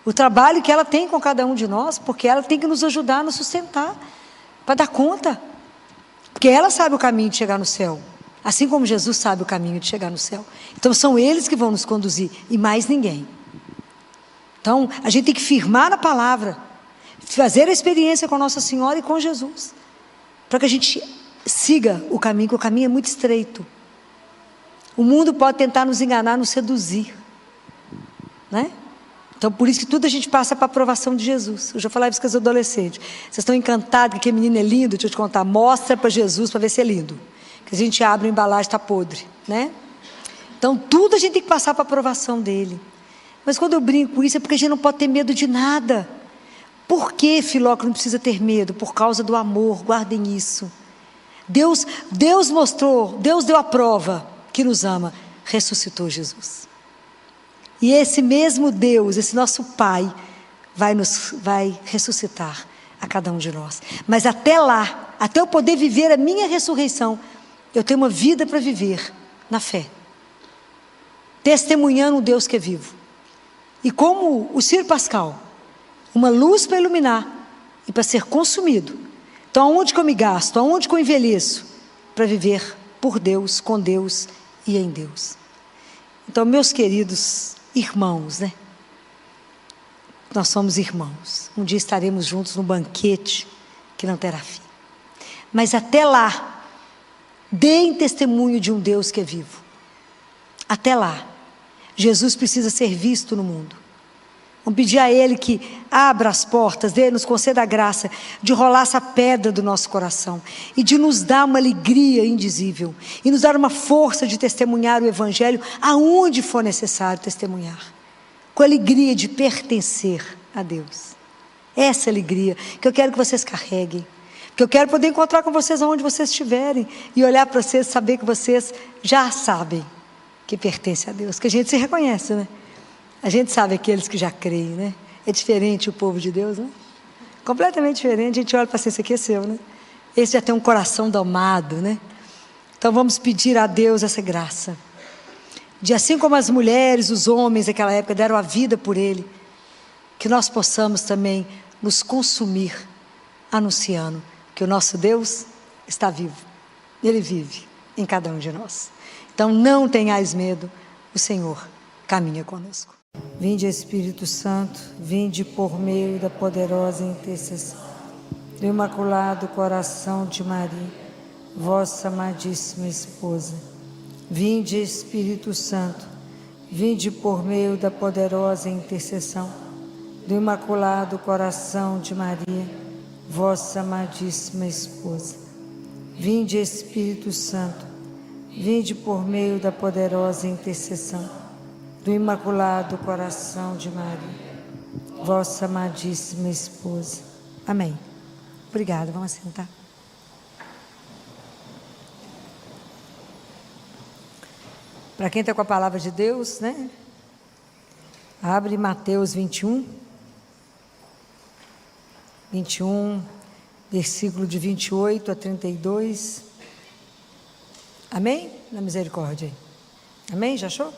o trabalho que ela tem com cada um de nós, porque ela tem que nos ajudar a nos sustentar, para dar conta. Porque ela sabe o caminho de chegar no céu. Assim como Jesus sabe o caminho de chegar no céu. Então são eles que vão nos conduzir e mais ninguém. Então a gente tem que firmar na palavra, fazer a experiência com Nossa Senhora e com Jesus, para que a gente siga o caminho, que o caminho é muito estreito. O mundo pode tentar nos enganar, nos seduzir, né? Então por isso que tudo a gente passa para a aprovação de Jesus. Eu já falava isso com os adolescentes. Vocês estão encantados que aquele menino é lindo? Deixa eu te contar, mostra para Jesus para ver se é lindo. Que a gente abre a embalagem, está podre, né? Então tudo a gente tem que passar para a aprovação dele. Mas quando eu brinco com isso é porque a gente não pode ter medo de nada. Por que, Filólogo, não precisa ter medo? Por causa do amor, guardem isso. Deus mostrou, Deus deu a prova que nos ama, ressuscitou Jesus. E esse mesmo Deus, esse nosso Pai, vai ressuscitar a cada um de nós. Mas até lá, até eu poder viver a minha ressurreição, eu tenho uma vida para viver na fé, testemunhando um Deus que é vivo. E como o Ciro Pascal, uma luz para iluminar e para ser consumido. Então aonde que eu me gasto, aonde que eu envelheço? Para viver por Deus, com Deus e em Deus. Então meus queridos irmãos, né? Nós somos irmãos. Um dia estaremos juntos num banquete que não terá fim. Mas até lá, deem testemunho de um Deus que é vivo. Até lá, Jesus precisa ser visto no mundo. Vamos pedir a Ele que abra as portas dele, nos conceda a graça de rolar essa pedra do nosso coração e de nos dar uma alegria indizível e nos dar uma força de testemunhar o Evangelho aonde for necessário testemunhar, com alegria de pertencer a Deus. Essa alegria que eu quero que vocês carreguem, que eu quero poder encontrar com vocês aonde vocês estiverem e olhar para vocês e saber que vocês já sabem que pertence a Deus, que a gente se reconhece, né? A gente sabe aqueles que já creem, né? É diferente o povo de Deus, né? Completamente diferente. A gente olha para assim, esse aqui é seu, né? Esse já tem um coração domado, né? Então vamos pedir a Deus essa graça, de assim como as mulheres, os homens daquela época deram a vida por Ele, que nós possamos também nos consumir anunciando que o nosso Deus está vivo. Ele vive em cada um de nós. Então não tenhais medo, o Senhor caminha conosco. Vinde, Espírito Santo, vinde por meio da poderosa intercessão do Imaculado Coração de Maria, vossa amadíssima esposa. Vinde, Espírito Santo, vinde por meio da poderosa intercessão do Imaculado Coração de Maria, vossa amadíssima esposa. Vinde, Espírito Santo, vinde por meio da poderosa intercessão do Imaculado Coração de Maria, vossa amadíssima esposa. Amém. Obrigada, vamos sentar. Para quem está com a palavra de Deus, né? Abre Mateus 21, versículo de 28 a 32. Amém? Na misericórdia. Amém? Já achou?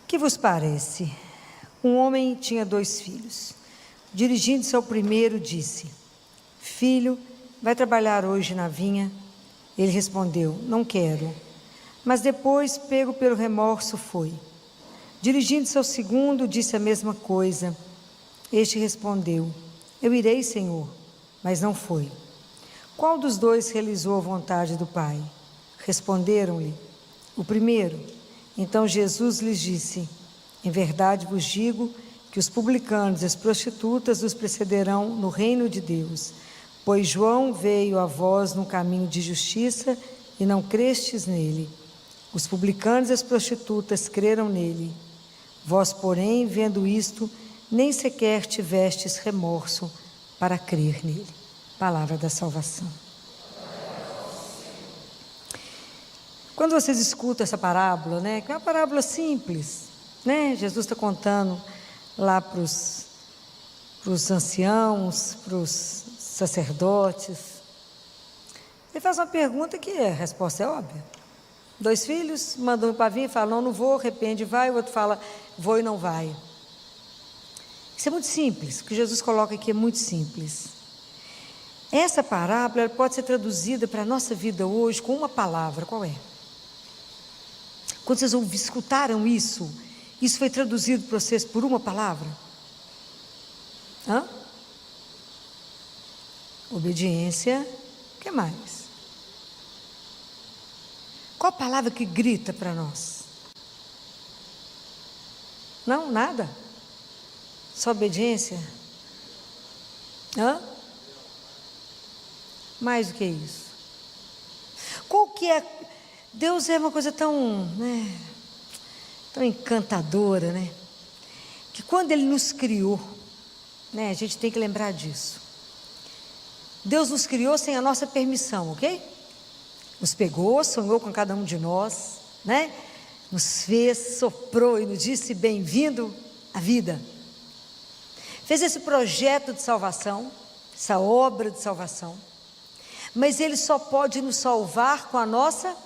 Que vos parece? Um homem tinha 2 filhos. Dirigindo-se ao primeiro, disse: Filho, vai trabalhar hoje na vinha? Ele respondeu: Não quero. Mas depois, pego pelo remorso, foi. Dirigindo-se ao segundo, disse a mesma coisa. Este respondeu: Eu irei, Senhor. Mas não foi. Qual dos 2 realizou a vontade do Pai? Responderam-lhe: O primeiro. Então Jesus lhes disse: Em verdade vos digo que os publicanos e as prostitutas os precederão no reino de Deus. Pois João veio a vós no caminho de justiça e não crestes nele. Os publicanos e as prostitutas creram nele. Vós, porém, vendo isto, nem sequer tivestes remorso para crer nele. Palavra da salvação. Quando vocês escutam essa parábola, né, que é uma parábola simples, né? Jesus está contando lá para os anciãos, para os sacerdotes. Ele faz uma pergunta que a resposta é óbvia. 2 filhos, mandam para vir e falam: não vou, arrepende, vai. O outro fala: vou e não vai. Isso é muito simples, o que Jesus coloca aqui é muito simples. Essa parábola ela pode ser traduzida para a nossa vida hoje com uma palavra. Qual é? Quando vocês escutaram isso foi traduzido para vocês por uma palavra? Obediência. O que mais? Qual a palavra que grita para nós? Não, nada? Só obediência? Mais do que isso. Qual que é? Deus é uma coisa tão, né, tão encantadora, né? Que quando Ele nos criou, né, a gente tem que lembrar disso. Deus nos criou sem a nossa permissão, ok? Nos pegou, sonhou com cada um de nós, né? Nos fez, soprou e nos disse: bem-vindo à vida. Fez esse projeto de salvação, essa obra de salvação. Mas Ele só pode nos salvar com a nossa...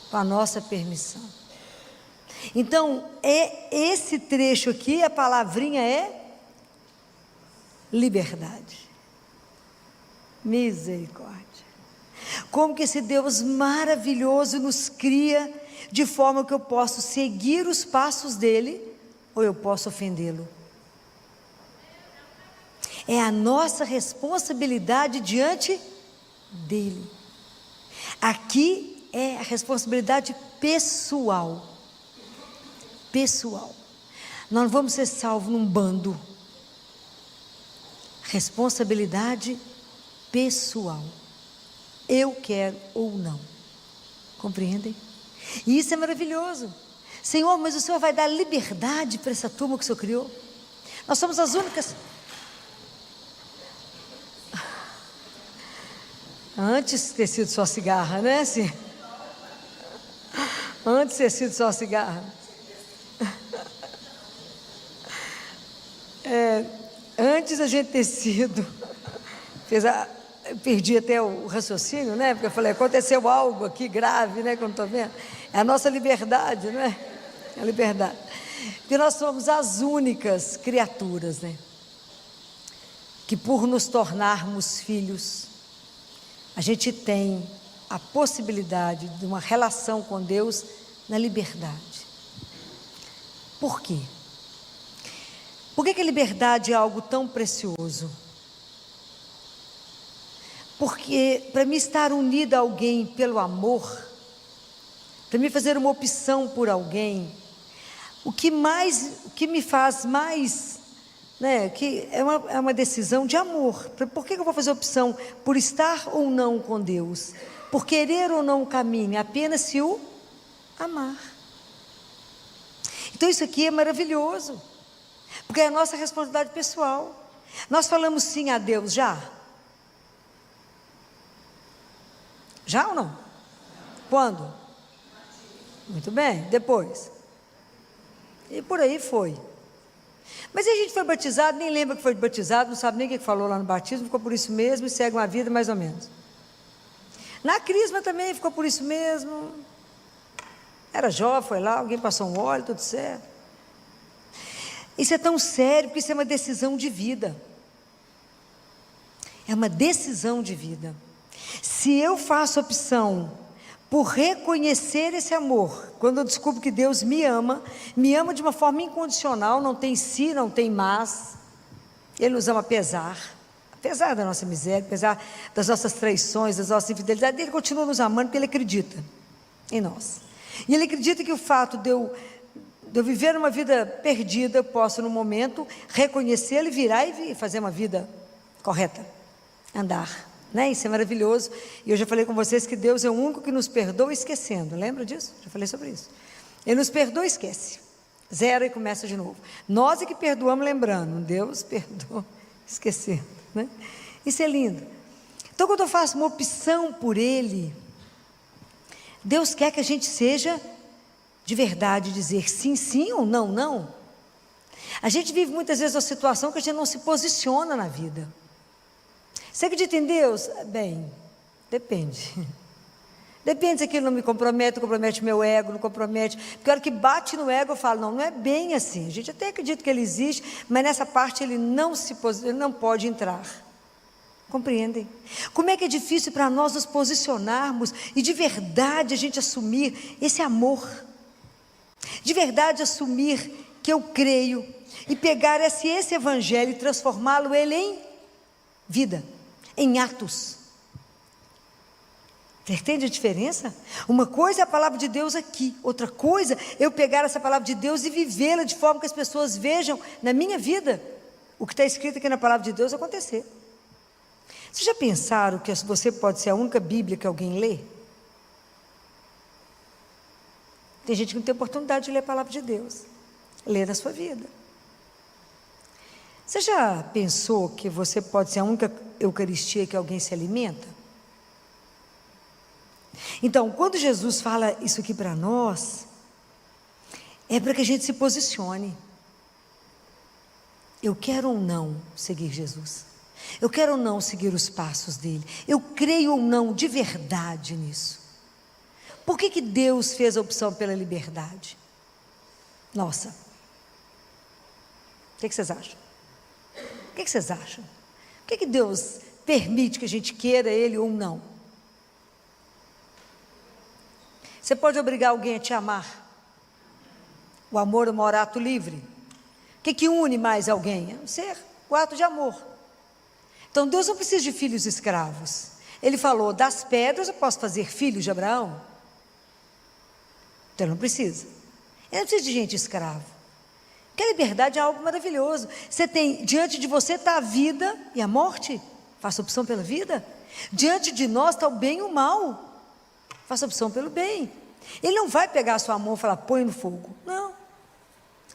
com a nossa permissão. Então, esse trecho aqui, a palavrinha é liberdade. Misericórdia. Como que esse Deus maravilhoso nos cria de forma que eu posso seguir os passos dele ou eu posso ofendê-lo. É a nossa responsabilidade diante dele. Aqui é a responsabilidade pessoal. Pessoal. Nós não vamos ser salvos num bando. Responsabilidade pessoal. Eu quero ou não. Compreendem? E isso é maravilhoso. Senhor, mas o Senhor vai dar liberdade para essa turma que o Senhor criou? Nós somos as únicas. Antes de ter sido só cigarra, né? Sim. Antes de ter sido só cigarra. Antes a gente ter sido. Perdi até o raciocínio, né? Porque eu falei, aconteceu algo aqui grave, né? Que eu não estou vendo. É a nossa liberdade, né? É a liberdade. Porque nós somos as únicas criaturas, né? Que por nos tornarmos filhos, a gente tem a possibilidade de uma relação com Deus na liberdade. Por quê? Por que a liberdade é algo tão precioso? Porque para mim estar unida a alguém pelo amor, para mim fazer uma opção por alguém, o que me faz mais, né, que é uma decisão de amor. Por que eu vou fazer opção por estar ou não com Deus? Por querer ou não o caminho? Apenas se o amar. Então isso aqui é maravilhoso, porque é a nossa responsabilidade pessoal. Nós falamos sim a Deus já? Já ou não? Quando? Muito bem, depois. E por aí foi. Mas a gente foi batizado, nem lembra que foi batizado, não sabe nem o que falou lá no batismo, ficou por isso mesmo e segue uma vida mais ou menos. Na crisma também ficou por isso mesmo. Era jovem, foi lá, alguém passou um óleo, tudo certo. Isso é tão sério, porque isso é uma decisão de vida. É uma decisão de vida. Se eu faço opção por reconhecer esse amor, quando eu descubro que Deus me ama de uma forma incondicional, não tem si, não tem mas, Ele nos ama apesar da nossa miséria, apesar das nossas traições, das nossas infidelidades, Ele continua nos amando porque Ele acredita em nós. E Ele acredita que o fato de eu viver uma vida perdida, eu posso no momento reconhecê-lo e virar e fazer uma vida correta, andar, né? Isso é maravilhoso. E eu já falei com vocês que Deus é o único que nos perdoa esquecendo, lembra disso? Já falei sobre isso. Ele nos perdoa e esquece, zera e começa de novo. Nós é que perdoamos lembrando, Deus perdoa esquecendo, né? Isso é lindo. Então quando eu faço uma opção por Ele, Deus quer que a gente seja de verdade, dizer sim, sim ou não, não. A gente vive muitas vezes uma situação que a gente não se posiciona na vida. Você acredita em Deus? Bem, depende. Depende se aquilo não me compromete meu ego, não compromete. Porque a hora que bate no ego eu falo, não é bem assim. A gente até acredita que Ele existe, mas nessa parte Ele não pode entrar. Compreendem? Como é que é difícil para nós nos posicionarmos e de verdade a gente assumir esse amor. De verdade assumir que eu creio e pegar esse evangelho e transformá-lo ele em vida, em atos. Entende a diferença? Uma coisa é a palavra de Deus aqui, outra coisa é eu pegar essa palavra de Deus e vivê-la de forma que as pessoas vejam na minha vida o que está escrito aqui na palavra de Deus acontecer. Vocês já pensaram que você pode ser a única Bíblia que alguém lê? Tem gente que não tem oportunidade de ler a palavra de Deus. Lê na sua vida. Você já pensou que você pode ser a única Eucaristia que alguém se alimenta? Então, quando Jesus fala isso aqui para nós, é para que a gente se posicione. Eu quero ou não seguir Jesus? Eu quero ou não seguir os passos dele? Eu creio ou não de verdade nisso? Por que Deus fez a opção pela liberdade? Nossa. O que vocês acham? O que vocês acham? Por que Deus permite que a gente queira Ele ou não? Você pode obrigar alguém a te amar? O amor é um ato livre. O que une mais alguém? É um ser, o ato de amor. Então Deus não precisa de filhos escravos. Ele falou, das pedras eu posso fazer filhos de Abraão? Então ele não precisa. Ele não precisa de gente escrava. Porque a liberdade é algo maravilhoso. Você tem, diante de você está a vida e a morte. Faça opção pela vida. Diante de nós está o bem e o mal. Faça opção pelo bem. Ele não vai pegar a sua mão e falar, põe no fogo. Não.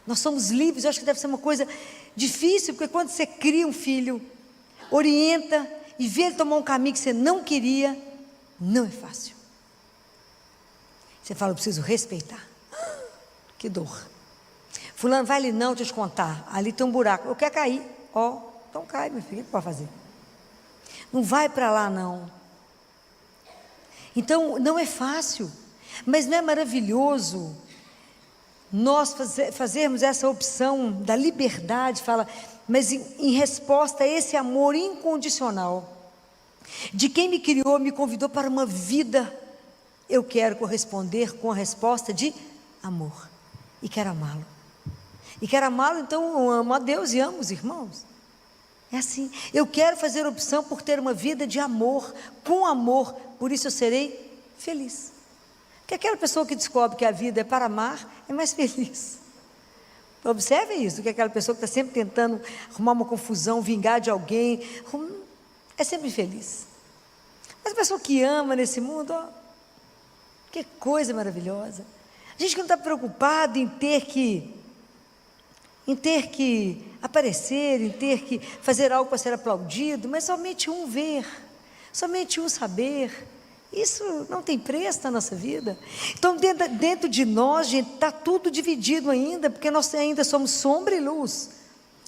Nós somos livres. Eu acho que deve ser uma coisa difícil, porque quando você cria um filho, orienta e vê ele tomar um caminho que você não queria, não é fácil. Você fala, eu preciso respeitar. Que dor. Fulano, vai ali não, deixa eu te contar. Ali tem um buraco. Eu quero cair. Ó, então cai, meu filho. O que pode fazer? Não vai para lá, não. Então, não é fácil. Mas não é maravilhoso nós fazermos essa opção da liberdade, fala, mas em resposta a esse amor incondicional, de quem me criou, me convidou para uma vida, eu quero corresponder com a resposta de amor. E quero amá-lo. E quero amá-lo, então eu amo a Deus e amo os irmãos. É assim, eu quero fazer opção por ter uma vida de amor, com amor, por isso eu serei feliz. Porque aquela pessoa que descobre que a vida é para amar, é mais feliz. Observe isso, que aquela pessoa que está sempre tentando arrumar uma confusão, vingar de alguém, é sempre feliz. Mas a pessoa que ama nesse mundo, ó, que coisa maravilhosa. A gente que não está preocupado em ter que aparecer, em ter que fazer algo para ser aplaudido, mas somente um ver, somente um saber. Isso não tem preço na nossa vida. Então dentro de nós, gente, está tudo dividido ainda, porque nós ainda somos sombra e luz.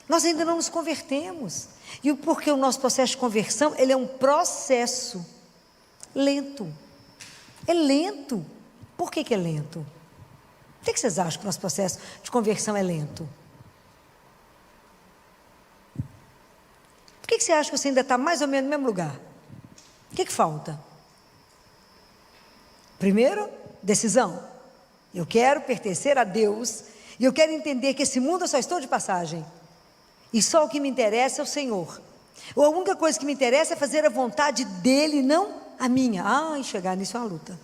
Nós ainda não nos convertemos. E porque o nosso processo de conversão, ele é um processo lento. É lento. Por que é lento? Por que vocês acham que o nosso processo de conversão é lento? Por que você acha que você ainda está mais ou menos no mesmo lugar? O que falta? Primeiro, decisão. Eu quero pertencer a Deus e eu quero entender que esse mundo eu só estou de passagem. E só o que me interessa é o Senhor. Ou a única coisa que me interessa é fazer a vontade dEle, não a minha. E chegar nisso é uma luta.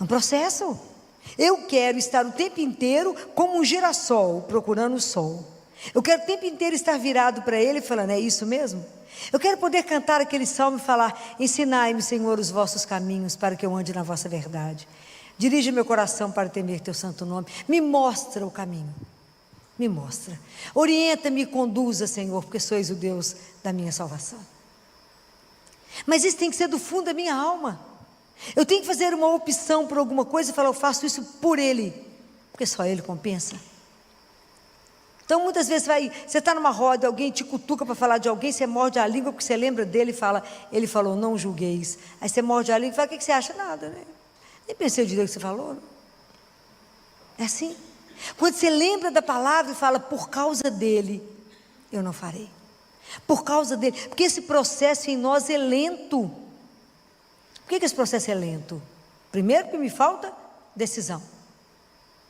É um processo. Eu quero estar o tempo inteiro como um girassol, procurando o sol. Eu quero o tempo inteiro estar virado para Ele, falando, é isso mesmo? Eu quero poder cantar aquele salmo e falar, ensinai-me, Senhor, os vossos caminhos, para que eu ande na vossa verdade. Dirige meu coração para temer teu santo nome. Me mostra o caminho. Me mostra. Orienta-me e conduza, Senhor, porque sois o Deus da minha salvação. Mas isso tem que ser do fundo da minha alma. Eu tenho que fazer uma opção por alguma coisa e falar, eu faço isso por Ele, porque só Ele compensa. Então muitas vezes você está numa roda, alguém te cutuca para falar de alguém, você morde a língua porque você lembra dele e fala, ele falou, não julgueis. Aí você morde a língua e fala, o que você acha? Nada, né? Nem pensei direito o que você falou. Não? É assim. Quando você lembra da palavra e fala, por causa dele, eu não farei. Por causa dele. Porque esse processo em nós é lento. Por que esse processo é lento? Primeiro, que me falta decisão.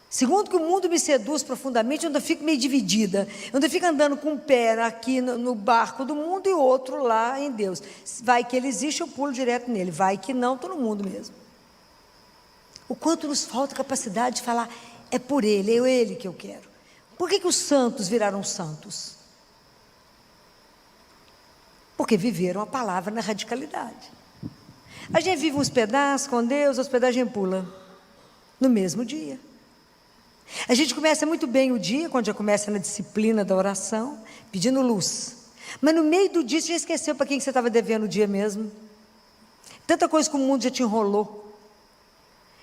Segundo, que o mundo me seduz profundamente, onde eu fico meio dividida, onde eu fico andando com um pé aqui no barco do mundo e outro lá em Deus. Vai que ele existe, eu pulo direto nele. Vai que não, estou no mundo mesmo. O quanto nos falta capacidade de falar, é por Ele, é Ele que eu quero. Por que os santos viraram santos? Porque viveram a palavra na radicalidade. A gente vive uns pedaços com Deus, os pedaços a gente pula no mesmo dia. A gente começa muito bem o dia, quando já começa na disciplina da oração, pedindo luz. Mas no meio do dia, você já esqueceu para quem que você estava devendo o dia mesmo. Tanta coisa que o mundo já te enrolou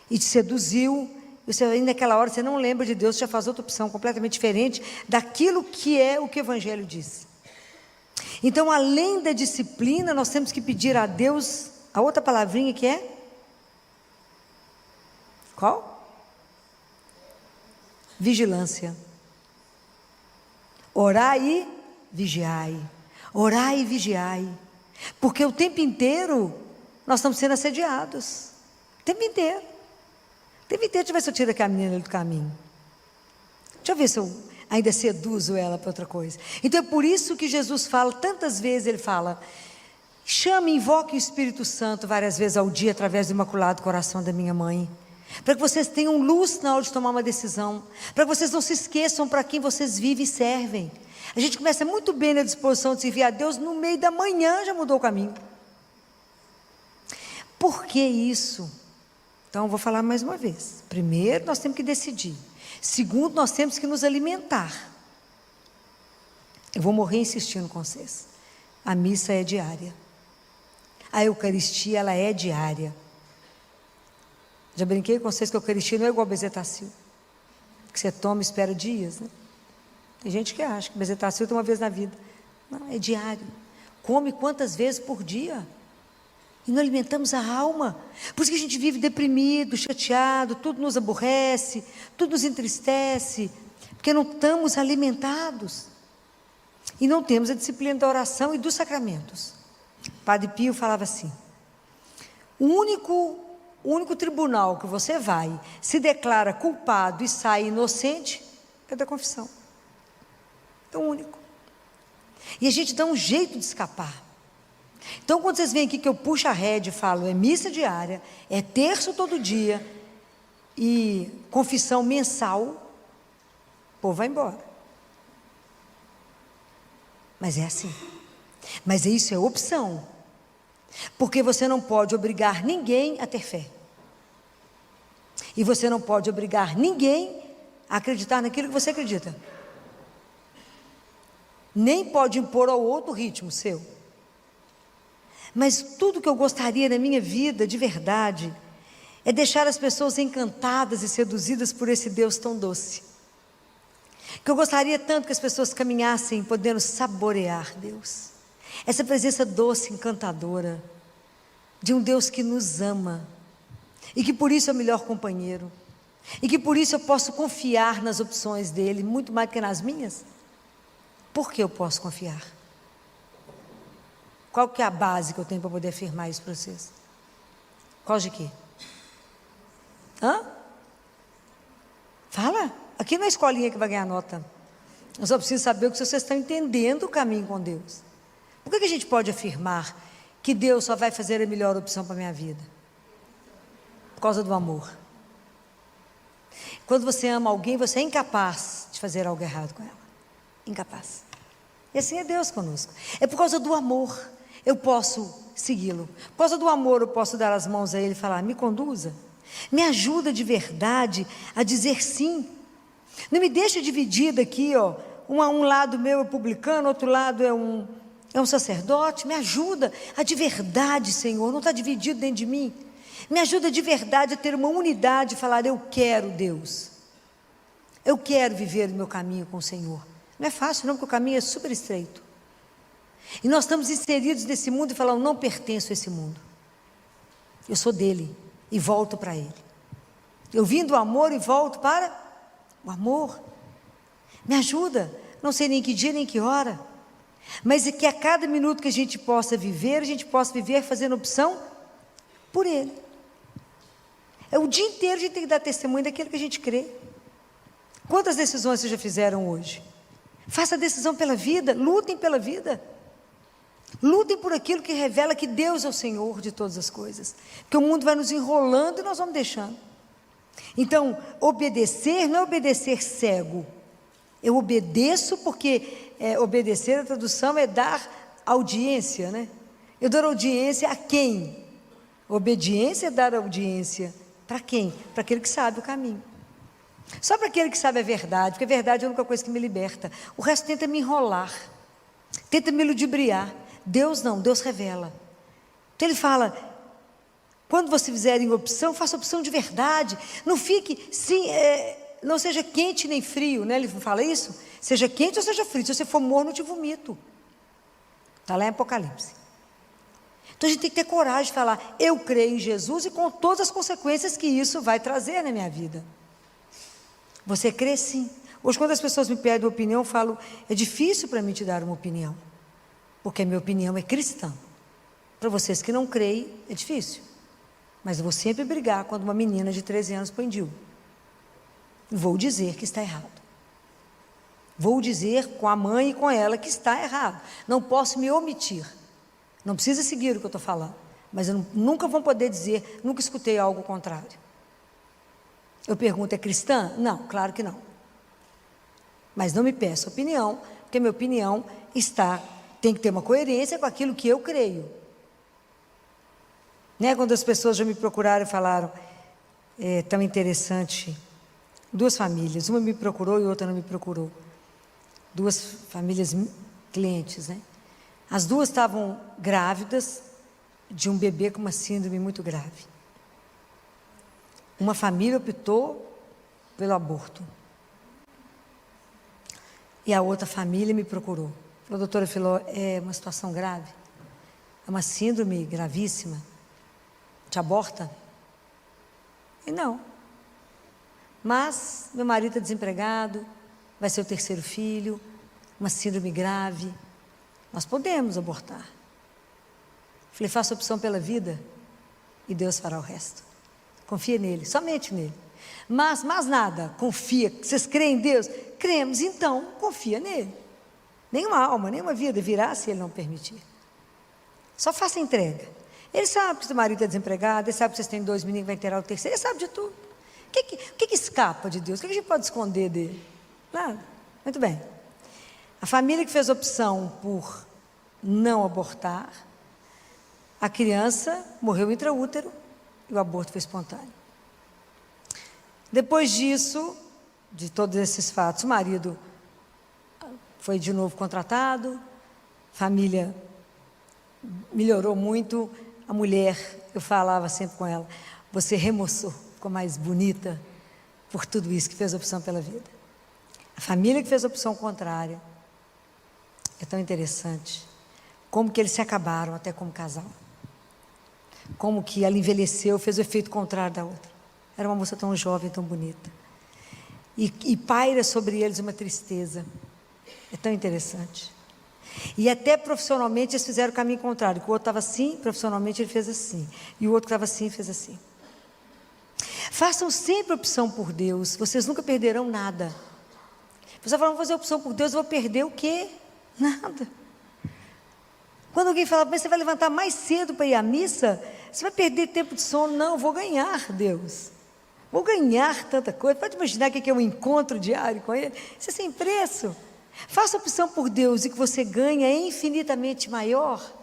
e te seduziu. E você, aí naquela hora você não lembra de Deus, você já faz outra opção completamente diferente daquilo que é o que o Evangelho diz. Então, além da disciplina, nós temos que pedir a Deus a outra palavrinha que é? Qual? Vigilância. Orai e vigiai. Orai e vigiai. Porque o tempo inteiro nós estamos sendo assediados. O tempo inteiro. O tempo inteiro, deixa eu ver se eu tiro aquela menina do caminho. Deixa eu ver se eu ainda seduzo ela para outra coisa. Então é por isso que Jesus fala, tantas vezes ele fala, chame, invoque o Espírito Santo várias vezes ao dia, através do Imaculado Coração da minha mãe. para que vocês tenham luz na hora de tomar uma decisão, para que vocês não se esqueçam para quem vocês vivem e servem. A gente começa muito bem na disposição de servir a Deus, no meio da manhã já mudou o caminho. Por que isso? Então, eu vou falar mais uma vez. Primeiro, nós temos que decidir. Segundo, nós temos que nos alimentar. Eu vou morrer insistindo com vocês. A missa é diária. A Eucaristia, ela é diária. Já brinquei com vocês que a Eucaristia não é igual a bezetacil, que você toma e espera dias, né? Tem gente que acha que bezetacil tem uma vez na vida. Não, é diário. Come quantas vezes por dia? E não alimentamos a alma. Por isso que a gente vive deprimido, chateado, tudo nos aborrece, tudo nos entristece, porque não estamos alimentados. E não temos a disciplina da oração e dos sacramentos. Padre Pio falava assim: o único tribunal que você vai, se declara culpado e sai inocente, é da confissão. É o único. E a gente dá um jeito de escapar. Então, quando vocês vêm aqui que eu puxo a rédea e falo, é missa diária, é terço todo dia e confissão mensal, o povo vai embora. Mas é assim. Mas isso é opção. Porque você não pode obrigar ninguém a ter fé. E você não pode obrigar ninguém a acreditar naquilo que você acredita. Nem pode impor ao outro o ritmo seu. Mas tudo que eu gostaria na minha vida, de verdade, é deixar as pessoas encantadas e seduzidas por esse Deus tão doce. Que eu gostaria tanto que as pessoas caminhassem podendo saborear Deus. Essa presença doce, encantadora, de um Deus que nos ama, e que por isso é o melhor companheiro, e que por isso eu posso confiar nas opções dele, muito mais do que nas minhas. Por que eu posso confiar? Qual que é a base que eu tenho para poder afirmar isso para vocês? Qual de quê? Fala. Aqui não é a escolinha que vai ganhar nota. Eu só preciso saber o que vocês estão entendendo o caminho com Deus. Por que a gente pode afirmar que Deus só vai fazer a melhor opção para a minha vida? Por causa do amor. Quando você ama alguém, você é incapaz de fazer algo errado com ela. Incapaz. E assim é Deus conosco. É por causa do amor eu posso segui-lo. Por causa do amor eu posso dar as mãos a Ele e falar, me conduza. Me ajuda de verdade a dizer sim. Não me deixa dividida aqui, ó. Um lado meu é publicano, outro lado é um sacerdote. Me ajuda a de verdade, Senhor, não está dividido dentro de mim. Me ajuda de verdade a ter uma unidade e falar, eu quero Deus. Eu quero viver o meu caminho com o Senhor. Não é fácil não, porque o caminho é super estreito. E nós estamos inseridos nesse mundo e falamos, não pertenço a esse mundo. Eu sou dele e volto para ele. Eu vim do amor e volto para o amor. Me ajuda, não sei nem que dia nem que hora, mas é que a cada minuto que a gente possa viver fazendo opção por ele. É o dia inteiro a gente tem que dar testemunho daquilo que a gente crê. Quantas decisões vocês já fizeram hoje? Faça a decisão pela vida, lutem pela vida. Lutem por aquilo que revela que Deus é o Senhor de todas as coisas. Porque o mundo vai nos enrolando e nós vamos deixando. Então, obedecer não é obedecer cego. Eu obedeço porque obedecer, a tradução é dar audiência, né? Eu dou audiência a quem? Obediência é dar audiência para quem? Para aquele que sabe o caminho. Só para aquele que sabe a verdade, porque a verdade é a única coisa que me liberta. O resto tenta me enrolar, tenta me ludibriar. Deus não, Deus revela. Então ele fala, quando você fizerem opção, faça opção de verdade. Não fique, não seja quente nem frio, né? Ele fala isso, seja quente ou seja frio. Se você for morno, eu te vomito. Está lá em Apocalipse. Então a gente tem que ter coragem de falar, eu creio em Jesus e com todas as consequências que isso vai trazer na minha vida. Você crê sim. Hoje quando as pessoas me pedem opinião, eu falo, é difícil para mim te dar uma opinião, porque a minha opinião é cristã. Para vocês que não creem, é difícil. Mas eu vou sempre brigar quando uma menina de 13 anos põe DIU. Vou dizer que está errado. Vou dizer com a mãe e com ela que está errado. Não posso me omitir. Não precisa seguir o que eu estou falando. Mas nunca vão poder dizer, nunca escutei algo contrário. Eu pergunto, é cristã? Não, claro que não. Mas não me peça opinião, porque minha opinião tem que ter uma coerência com aquilo que eu creio. Né? Quando as pessoas já me procuraram e falaram, é tão interessante, duas famílias, uma me procurou e outra não me procurou. Duas famílias clientes, né? As duas estavam grávidas de um bebê com uma síndrome muito grave. Uma família optou pelo aborto. E a outra família me procurou. Falou, doutora Filó, é uma situação grave, é uma síndrome gravíssima, te aborta? E não. Mas meu marido está desempregado, vai ser o terceiro filho, uma síndrome grave, nós podemos abortar. Falei, faça opção pela vida e Deus fará o resto. Confia nele, somente nele. Mas mais nada, confia. Vocês creem em Deus? Cremos, então confia nele. Nenhuma alma, nenhuma vida virá se ele não permitir. Só faça entrega. Ele sabe que seu marido está desempregado, ele sabe que vocês têm 2 meninos que vai inteirar o terceiro, ele sabe de tudo. O que escapa de Deus? O que a gente pode esconder dele? Nada. Muito bem. A família que fez opção por não abortar, a criança morreu intraútero e o aborto foi espontâneo. Depois disso, de todos esses fatos, o marido foi de novo contratado, a família melhorou muito, a mulher, eu falava sempre com ela, você remoçou, ficou mais bonita por tudo isso que fez opção pela vida. A família que fez a opção contrária, é tão interessante, como que eles se acabaram até como casal. Como que ela envelheceu, fez o efeito contrário da outra. Era uma moça tão jovem, tão bonita. E paira sobre eles uma tristeza. É tão interessante. E até profissionalmente eles fizeram o caminho contrário. Que o outro estava assim, profissionalmente ele fez assim. E o outro estava assim, fez assim. Façam sempre opção por Deus. Vocês nunca perderão nada. Você fala, vamos fazer opção por Deus, eu vou perder o quê? Nada. Quando alguém fala, mas você vai levantar mais cedo para ir à missa? Você vai perder tempo de sono? Não, eu vou ganhar Deus. Vou ganhar tanta coisa. Pode imaginar o que é um encontro diário com Ele? Isso é sem preço. Faça opção por Deus e que você ganha é infinitamente maior.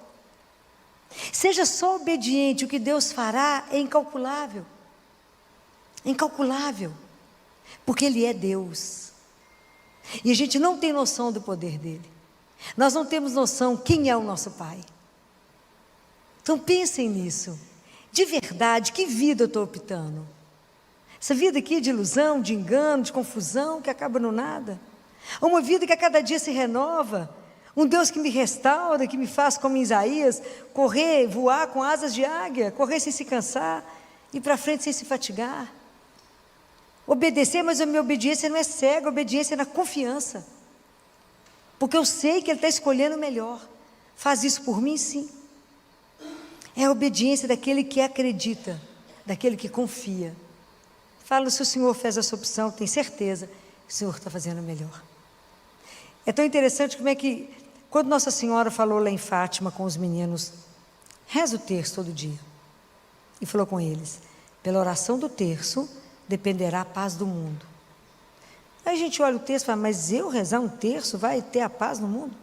Seja só obediente, o que Deus fará é incalculável. Incalculável. Porque Ele é Deus. E a gente não tem noção do poder dEle. Nós não temos noção quem é o nosso Pai. Então pensem nisso. De verdade, que vida eu estou optando? Essa vida aqui de ilusão, de engano, de confusão, que acaba no nada? Uma vida que a cada dia se renova? Um Deus que me restaura, que me faz como em Isaías, correr, voar com asas de águia, correr sem se cansar, ir para frente sem se fatigar? Obedecer, mas a minha obediência não é cega, a obediência é na confiança. Porque eu sei que Ele está escolhendo o melhor. Faz isso por mim, sim. É a obediência daquele que acredita, daquele que confia. Fala, se o Senhor fez essa opção, tem certeza que o Senhor está fazendo o melhor. É tão interessante como é que, quando Nossa Senhora falou lá em Fátima com os meninos, reza o terço todo dia. E falou com eles, pela oração do terço, dependerá a paz do mundo. Aí a gente olha o texto e fala, mas eu rezar um terço vai ter a paz no mundo?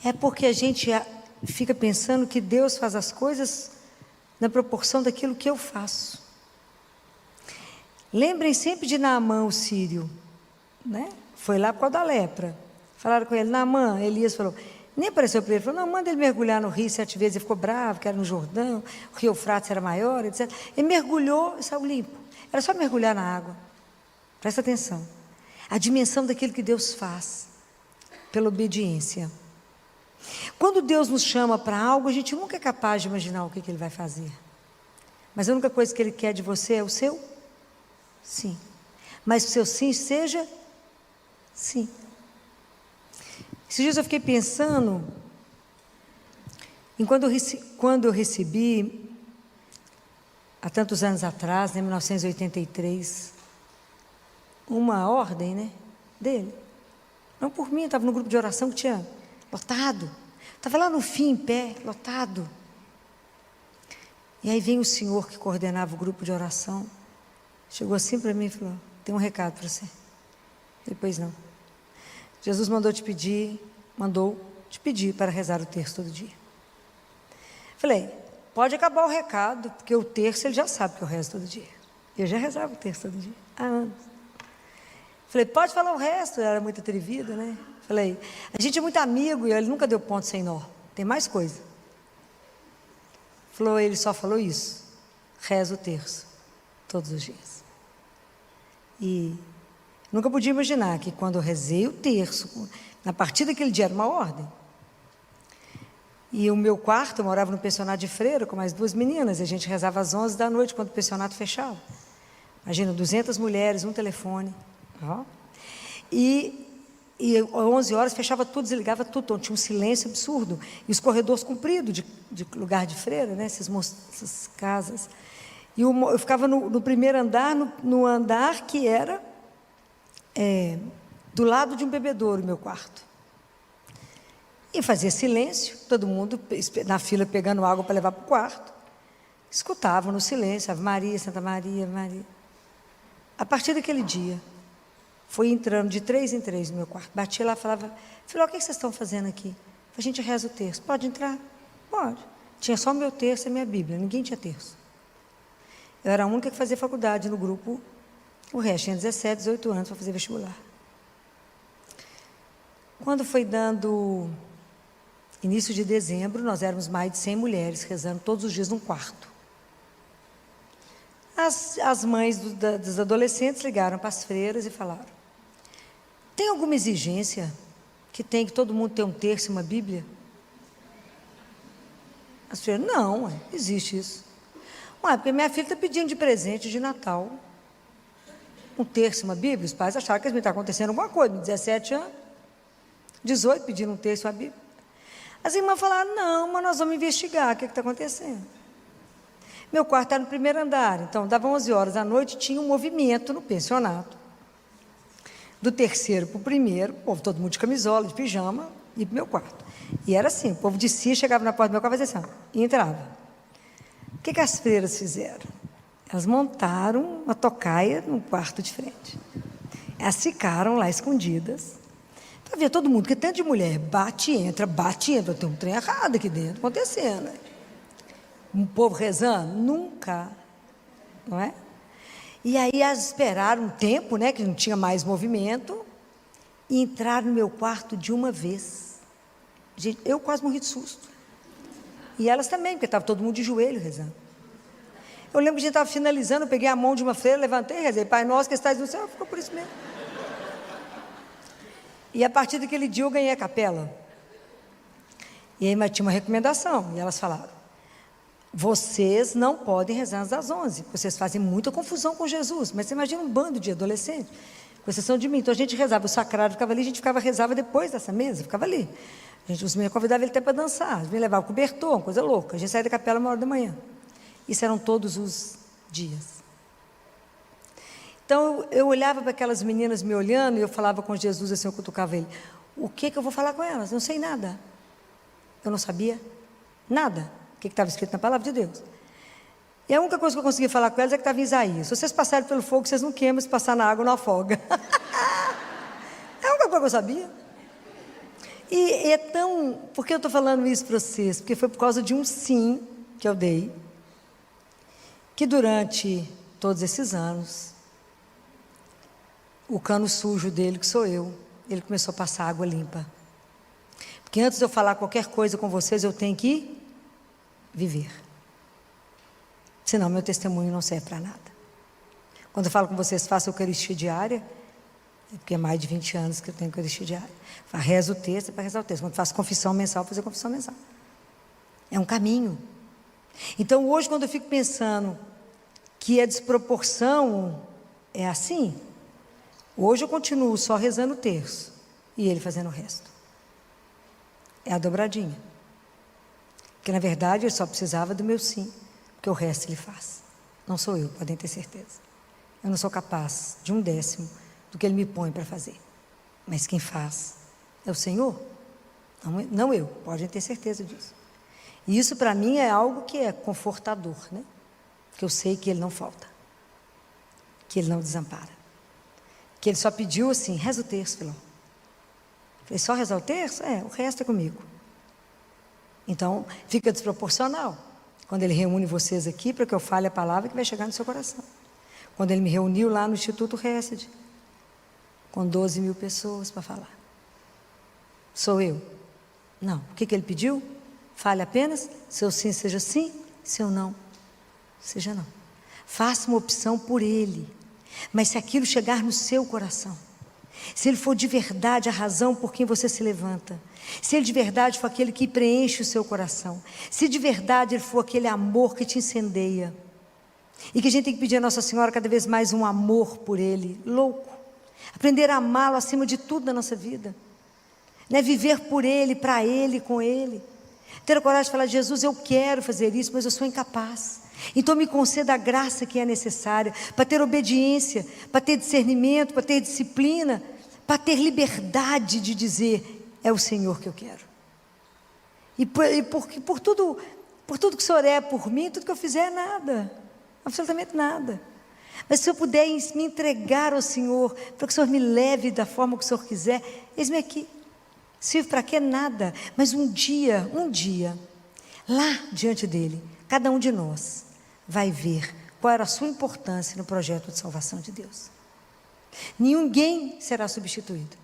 É porque a gente fica pensando que Deus faz as coisas na proporção daquilo que eu faço. Lembrem sempre de Naamã, o sírio, né? Foi lá por causa da lepra. Falaram com ele, Naamã, Elias falou, nem apareceu para ele, falou, não, manda ele mergulhar no rio 7 vezes, ele ficou bravo, que era no Jordão, o rio Eufrates era maior, etc. Ele mergulhou e saiu limpo. Era só mergulhar na água. Presta atenção. A dimensão daquilo que Deus faz, pela obediência. Quando Deus nos chama para algo, a gente nunca é capaz de imaginar o que Ele vai fazer. Mas a única coisa que Ele quer de você é o seu sim. Mas o seu sim seja sim. Esses dias eu fiquei pensando em quando eu recebi, há tantos anos atrás, em 1983, uma ordem, né, dele. Não por mim, estava no grupo de oração que tinha lotado. Estava lá no fim, em pé, lotado. E aí vem o senhor que coordenava o grupo de oração. chegou assim para mim e falou: tem um recado para você. Depois não. Jesus mandou te pedir para rezar o terço todo dia. Falei: pode acabar o recado, porque o terço ele já sabe que eu rezo todo dia. Eu já rezava o terço todo dia, há anos. Falei: pode falar o resto. Eu era muito atrevida, né? Falei: a gente é muito amigo e ele nunca deu ponto sem nó. Tem mais coisa. Falou: ele só falou isso. Reza o terço todos os dias. E nunca podia imaginar que quando eu rezei o terço, na partir daquele dia era uma ordem. E o meu quarto, eu morava no pensionato de freira com mais 2 meninas, e a gente rezava às 11 da noite, quando o pensionato fechava. Imagina, 200 mulheres, um telefone. Ó. E 11 horas fechava tudo, desligava tudo, então tinha um silêncio absurdo. E os corredores compridos de lugar de freira, né, essas casas. E eu ficava no primeiro andar, no andar que era do lado de um bebedouro, meu quarto. E fazia silêncio, todo mundo na fila pegando água para levar para o quarto. Escutavam no silêncio, Ave Maria, Santa Maria, Ave Maria. A partir daquele dia, foi entrando de 3 em 3 no meu quarto. Batia lá e falava: filho, o que vocês estão fazendo aqui? A gente reza o terço. Pode entrar? Pode. Tinha só o meu terço e a minha Bíblia, ninguém tinha terço. Eu era a única que fazia faculdade no grupo, o resto tinha 17, 18 anos para fazer vestibular. Quando foi dando início de dezembro, nós éramos mais de 100 mulheres rezando todos os dias num quarto. As mães dos adolescentes ligaram para as freiras e falaram: tem alguma exigência que tem que todo mundo ter um terço e uma Bíblia? As freiras: não, existe isso. Porque minha filha está pedindo de presente de Natal um terço e uma Bíblia. Os pais acharam que estava acontecendo alguma coisa. 17 anos, 18, pedindo um terço e uma Bíblia. As irmãs falaram: não, mas nós vamos investigar o que está acontecendo. Meu quarto está no primeiro andar, então dava 11 horas da noite, tinha um movimento no pensionato. Do terceiro para o primeiro, o povo todo mundo de camisola, de pijama, ia para o meu quarto. E era assim, o povo descia, chegava na porta do meu quarto, fazia assim, e entrava. O que as freiras fizeram? Elas montaram uma tocaia no quarto de frente. Elas ficaram lá escondidas. Para ver todo mundo, porque tanto de mulher bate e entra, tem um trem errado aqui dentro, acontecendo. Um povo rezando? Nunca, não é? E aí elas esperaram um tempo, né, que não tinha mais movimento, e entraram no meu quarto de uma vez. Gente, eu quase morri de susto. E elas também, porque estava todo mundo de joelho rezando. Eu lembro que a gente estava finalizando, eu peguei a mão de uma freira, levantei e rezei: Pai nosso que estás no céu, ficou por isso mesmo. E a partir daquele dia eu ganhei a capela. E aí mas tinha uma recomendação, e elas falaram: vocês não podem rezar antes das 11, vocês fazem muita confusão com Jesus. Mas você imagina um bando de adolescentes, com exceção de mim. Então a gente rezava, o sacrário ficava ali, a gente rezava depois dessa mesa, ficava ali. Os meninos convidavam ele até para dançar, me levavam cobertor, uma coisa louca. A gente saía da capela 1h da manhã. Isso eram todos os dias. Então eu olhava para aquelas meninas me olhando e eu falava com Jesus assim, eu cutucava ele: o que eu vou falar com elas? Não sei nada. Eu não sabia nada. O que estava escrito na palavra de Deus. E a única coisa que eu conseguia falar com elas é que estava em Isaías: se vocês passarem pelo fogo, vocês não queimam, se passar na água, não afoga. É a única coisa que eu sabia. E é tão... Por que eu estou falando isso para vocês? Porque foi por causa de um sim que eu dei, que durante todos esses anos, o cano sujo dele, que sou eu, ele começou a passar água limpa. Porque antes de eu falar qualquer coisa com vocês, eu tenho que viver. Senão meu testemunho não serve para nada. Quando eu falo com vocês, faço Eucaristia diária, porque é mais de 20 anos que eu tenho Eucaristia diária. Rezo o texto, é para rezar o texto. Quando faço confissão mensal, fazer confissão mensal. É um caminho. Então hoje, quando eu fico pensando que a desproporção é assim, hoje eu continuo só rezando o terço e ele fazendo o resto. É a dobradinha. Porque, na verdade, ele só precisava do meu sim, porque o resto ele faz. Não sou eu, podem ter certeza. Eu não sou capaz de 1/10 do que ele me põe para fazer. Mas quem faz é o Senhor, não eu, podem ter certeza disso. E isso, para mim, é algo que é confortador, né? Porque eu sei que ele não falta. que Ele não desampara. Que Ele só pediu assim, reza o terço, Filó. Falei, só rezar o terço? O resto é comigo. Então, fica desproporcional. Quando Ele reúne vocês aqui, para que eu fale a palavra que vai chegar no seu coração. Quando Ele me reuniu lá no Instituto Hesed, com 12 mil pessoas para falar. Sou eu? Não. O que Ele pediu? Fale apenas, seu sim seja sim, seu não seja não. Faça uma opção por Ele. Mas se aquilo chegar no seu coração, se Ele for de verdade a razão por quem você se levanta, se Ele de verdade for aquele que preenche o seu coração, se de verdade Ele for aquele amor que te incendeia, e que a gente tem que pedir a Nossa Senhora cada vez mais um amor por Ele, louco, aprender a amá-lo acima de tudo na nossa vida, né? Viver por Ele, para Ele, com Ele, ter a coragem de falar, Jesus, eu quero fazer isso, mas eu sou incapaz, então me conceda a graça que é necessária, para ter obediência, para ter discernimento, para ter disciplina, para ter liberdade de dizer, é o Senhor que eu quero, e por tudo que o Senhor é por mim, tudo que eu fizer é nada, absolutamente nada, mas se eu puder me entregar ao Senhor, para que o Senhor me leve da forma que o Senhor quiser, eis-me aqui, sirvo para quê? Nada, mas um dia, lá diante dEle, cada um de nós vai ver qual era a sua importância no projeto de salvação de Deus. Ninguém será substituído.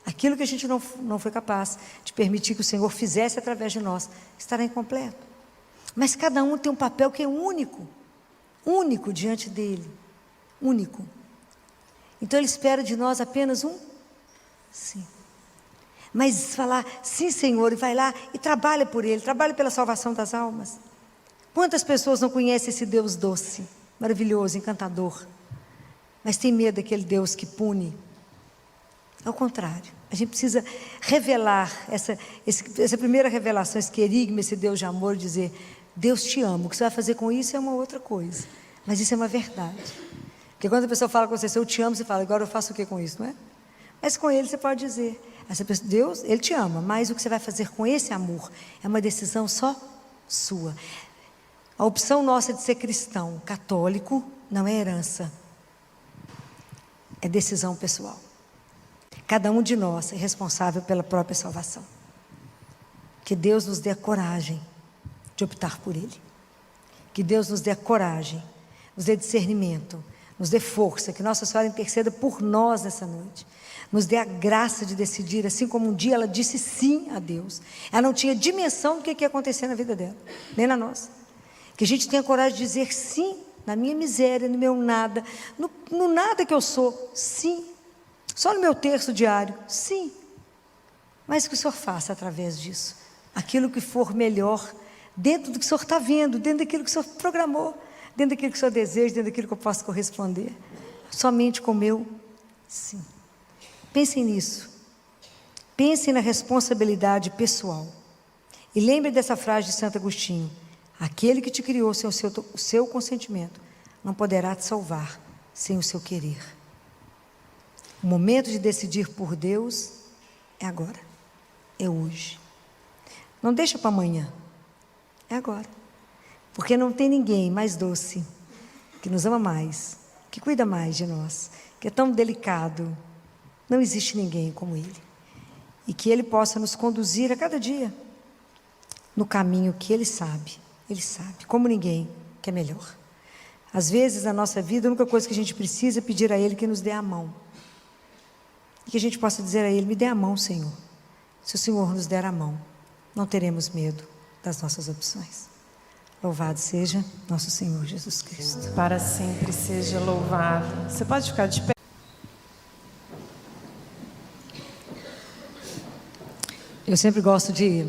Aquilo que a gente não foi capaz de permitir que o Senhor fizesse através de nós, estará incompleto. Mas cada um tem um papel que é único diante dEle, único. Então Ele espera de nós apenas um sim. Mas falar, sim Senhor, e vai lá e trabalha por Ele, trabalha pela salvação das almas. Quantas pessoas não conhecem esse Deus doce, maravilhoso, encantador, mas tem medo daquele Deus que pune? Ao contrário, a gente precisa revelar essa primeira revelação, esse querigma, esse Deus de amor, dizer, Deus te ama, o que você vai fazer com isso é uma outra coisa, mas isso é uma verdade. Porque quando a pessoa fala com você, eu te amo, você fala, agora eu faço o que com isso, não é? Mas com Ele você pode dizer, essa pessoa, Deus, Ele te ama, mas o que você vai fazer com esse amor é uma decisão só sua. A opção nossa de ser cristão, católico, não é herança, é decisão pessoal. Cada um de nós é responsável pela própria salvação. Que Deus nos dê a coragem de optar por Ele. Que Deus nos dê a coragem, nos dê discernimento, nos dê força, que Nossa Senhora interceda por nós nessa noite. Nos dê a graça de decidir, assim como um dia ela disse sim a Deus. Ela não tinha dimensão do que ia acontecer na vida dela, nem na nossa. Que a gente tenha coragem de dizer sim, na minha miséria, no meu nada, no nada que eu sou, sim. Só no meu terço diário, sim. Mas que o Senhor faça através disso, aquilo que for melhor, dentro do que o Senhor está vendo, dentro daquilo que o Senhor programou, dentro daquilo que o Senhor deseja, dentro daquilo que eu posso corresponder. Somente com o meu sim. Pensem nisso. Pensem na responsabilidade pessoal. E lembre dessa frase de Santo Agostinho, aquele que te criou sem o seu consentimento, não poderá te salvar sem o seu querer. O momento de decidir por Deus é agora, é hoje. Não deixa para amanhã, é agora. Porque não tem ninguém mais doce, que nos ama mais, que cuida mais de nós, que é tão delicado. Não existe ninguém como Ele. E que Ele possa nos conduzir a cada dia no caminho que Ele sabe, como ninguém, que é melhor. Às vezes, na nossa vida, a única coisa que a gente precisa é pedir a Ele que nos dê a mão. E que a gente possa dizer a Ele, me dê a mão, Senhor. Se o Senhor nos der a mão, não teremos medo das nossas opções. Louvado seja nosso Senhor Jesus Cristo. Para sempre seja louvado. Você pode ficar de pé. Eu sempre gosto de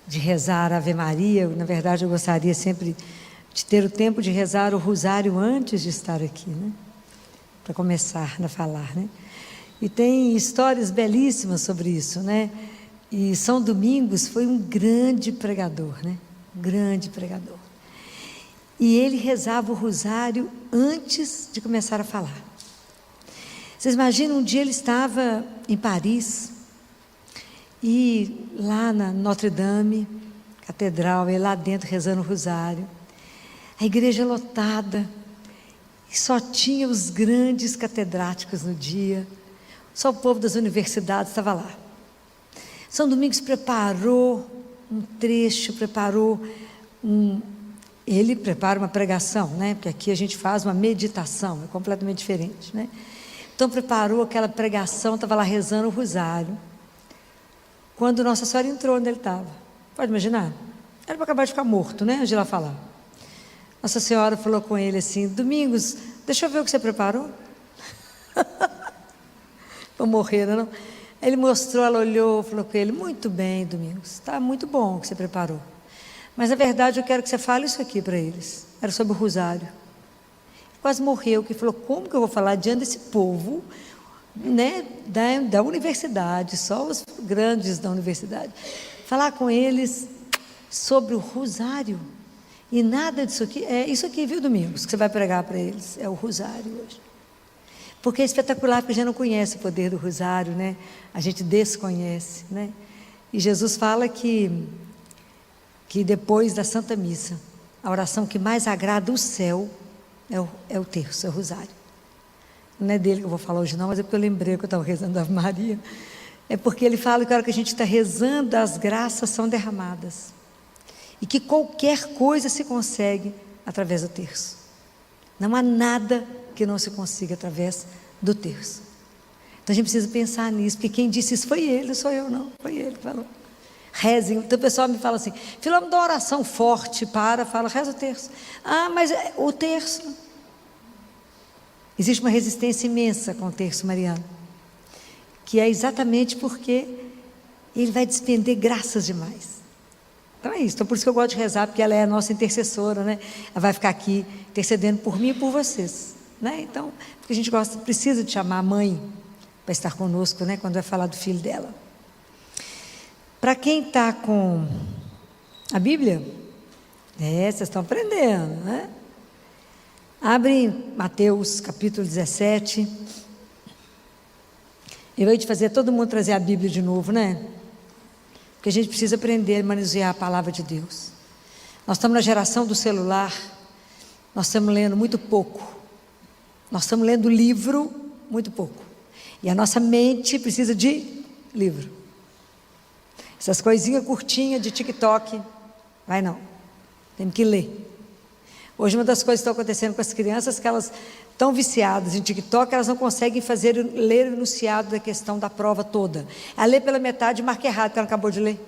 rezar a Ave Maria. Na verdade, eu gostaria sempre de ter o tempo de rezar o rosário antes de estar aqui, né? Para começar a falar, né? E tem histórias belíssimas sobre isso, né? E São Domingos foi um grande pregador, né? Grande pregador. E ele rezava o rosário antes de começar a falar. Vocês imaginam, um dia ele estava em Paris, e lá na Notre Dame, catedral, ele lá dentro rezando o rosário, a igreja lotada, E só tinha os grandes catedráticos no dia, só o povo das universidades estava lá. São Domingos preparou um trecho, ele prepara uma pregação, né? Porque aqui a gente faz uma meditação, é completamente diferente, né? Então preparou aquela pregação, estava lá rezando o rosário, quando Nossa Senhora entrou onde ele estava. Pode imaginar? Era para acabar de ficar morto, né? Antes de lá falar. Nossa Senhora falou com ele assim: Domingos, deixa eu ver o que você preparou. Vou morrer, não? Ele mostrou, ela olhou, falou com ele: muito bem, Domingos, está muito bom o que você preparou, mas na verdade eu quero que você fale isso aqui para eles. Era sobre o rosário. Quase morreu, que falou: como que eu vou falar diante desse povo, né, da universidade, só os grandes da universidade, falar com eles sobre o rosário? E nada disso aqui, é isso aqui, viu, Domingos, que você vai pregar para eles, é o rosário hoje. Porque é espetacular, porque a gente não conhece o poder do rosário, né? A gente desconhece, né? E Jesus fala que depois da Santa Missa, a oração que mais agrada o céu é o terço, é o rosário. Não é dele que eu vou falar hoje não, mas é porque eu lembrei que eu estava rezando a Ave Maria. É porque ele fala que a hora que a gente está rezando, as graças são derramadas. E que qualquer coisa se consegue através do terço. Não há nada que não se consiga através do terço. Então a gente precisa pensar nisso, porque quem disse isso foi ele, não sou eu não, foi ele que falou. Rezem. Então o pessoal me fala assim: Filó, me dá uma oração forte, fala, reza o terço. Ah, mas o terço. Existe uma resistência imensa com o terço mariano, que é exatamente porque ele vai despender graças demais. Então é isso, então por isso que eu gosto de rezar, porque ela é a nossa intercessora, né? Ela vai ficar aqui intercedendo por mim e por vocês, né? Então, porque a gente precisa de chamar a mãe para estar conosco, né? Quando vai falar do filho dela. Para quem está com a Bíblia, vocês estão aprendendo, né? Abre Mateus capítulo 17. Eu vou te fazer todo mundo trazer a Bíblia de novo, né? Porque a gente precisa aprender a manusear a palavra de Deus. Nós estamos na geração do celular, nós estamos lendo muito pouco, nós estamos lendo livro muito pouco, e a nossa mente precisa de livro. Essas coisinhas curtinhas de TikTok, vai não, temos que ler. Hoje uma das coisas que está acontecendo com as crianças é que elas estão viciadas em TikTok, elas não conseguem ler o enunciado da questão da prova toda. Ela lê pela metade e marca errado, que ela acabou de ler.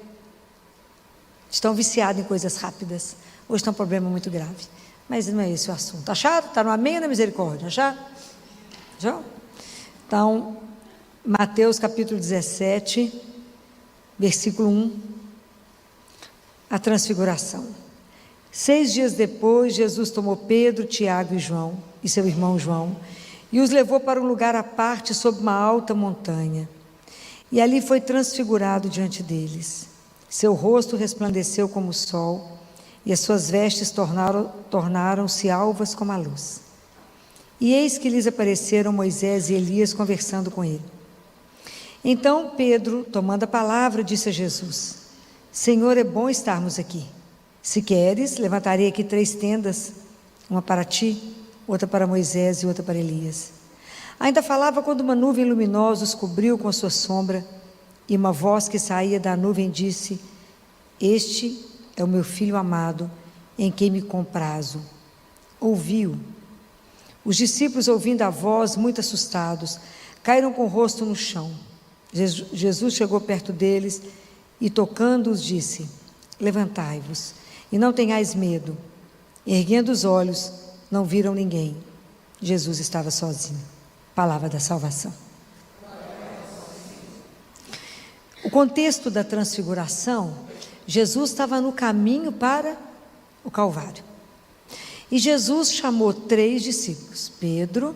Estão viciadas em coisas rápidas. Hoje está um problema muito grave. Mas não é esse o assunto. Acharam? Está no amém ou na misericórdia? Acharam? Já? Então, Mateus capítulo 17, versículo 1. A transfiguração. 6 dias depois, Jesus tomou Pedro, Tiago e João, e seu irmão João, e os levou para um lugar à parte, sob uma alta montanha. E ali foi transfigurado diante deles. Seu rosto resplandeceu como o sol, e as suas vestes tornaram-se alvas como a luz. E eis que lhes apareceram Moisés e Elias conversando com ele. Então Pedro, tomando a palavra, disse a Jesus: Senhor, é bom estarmos aqui. Se queres, levantarei aqui 3 tendas, uma para ti, outra para Moisés e outra para Elias. Ainda falava quando uma nuvem luminosa os cobriu com a sua sombra, e uma voz que saía da nuvem disse: Este é o meu filho amado, em quem me comprazo. Ouviu. Os discípulos, ouvindo a voz, muito assustados, caíram com o rosto no chão. Jesus chegou perto deles e, tocando-os, disse: Levantai-vos e não tenhais medo. Erguendo os olhos, não viram ninguém. Jesus estava sozinho. Palavra da salvação. O contexto da transfiguração, Jesus estava no caminho para o Calvário. E Jesus chamou 3 discípulos, Pedro,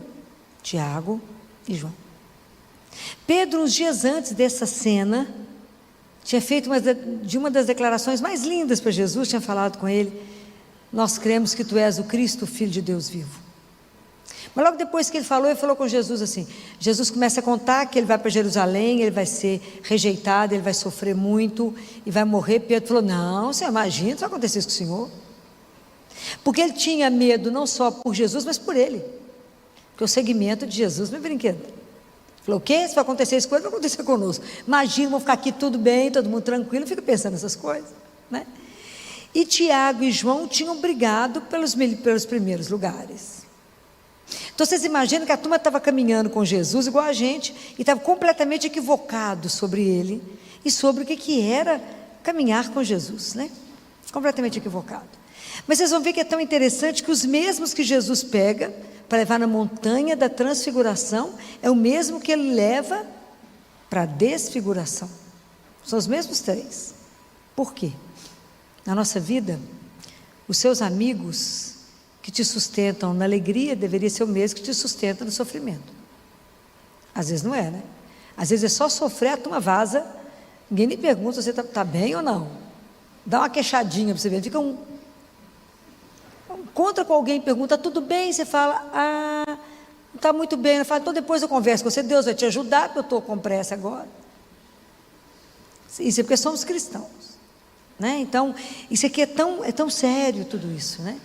Tiago e João. Pedro, uns dias antes dessa cena, tinha feito uma das declarações mais lindas para Jesus, tinha falado com ele: nós cremos que tu és o Cristo, o Filho de Deus vivo. Mas logo depois que ele falou com Jesus assim. Jesus começa a contar que ele vai para Jerusalém, ele vai ser rejeitado, ele vai sofrer muito e vai morrer. Pedro falou: não, você imagina, vai acontecer isso com o Senhor. Porque ele tinha medo não só por Jesus, mas por ele. Porque o segmento de Jesus não é brinquedo. Falou, o quê? Se vai acontecer isso com ele, vai acontecer conosco. Imagina, vamos ficar aqui tudo bem, todo mundo tranquilo, fica pensando nessas coisas, né? E Tiago e João tinham brigado pelos primeiros lugares. Então vocês imaginam que a turma estava caminhando com Jesus igual a gente, e estava completamente equivocado sobre ele, e sobre o que era caminhar com Jesus, né? Completamente equivocado. Mas vocês vão ver que é tão interessante que os mesmos que Jesus pega para levar na montanha da transfiguração, é o mesmo que ele leva para a desfiguração. São os mesmos três. Por quê? Na nossa vida, os seus amigos que te sustentam na alegria deveria ser o mesmo que te sustenta no sofrimento. Às vezes não é, né? Às vezes é só sofrer, a turma vaza, ninguém nem pergunta se você está bem ou não. Dá uma queixadinha para você ver, fica encontra com alguém, pergunta, tudo bem? Você fala, não está muito bem. Ela fala, então depois eu converso com você, Deus vai te ajudar, porque eu estou com pressa agora. Isso é porque somos cristãos, né? Então, isso aqui é tão sério tudo isso, né?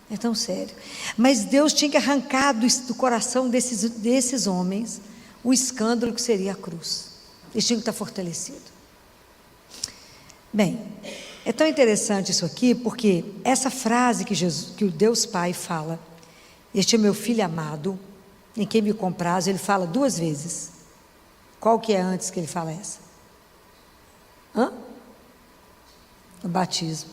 É tão sério. Mas Deus tinha que arrancar do coração desses homens o escândalo que seria a cruz. Eles tinham que estar fortalecidos. Bem, é tão interessante isso aqui, porque essa frase que o Deus Pai fala, este é meu filho amado, em quem me compraz, ele fala 2 vezes. Qual que é antes que ele fala essa? O batismo.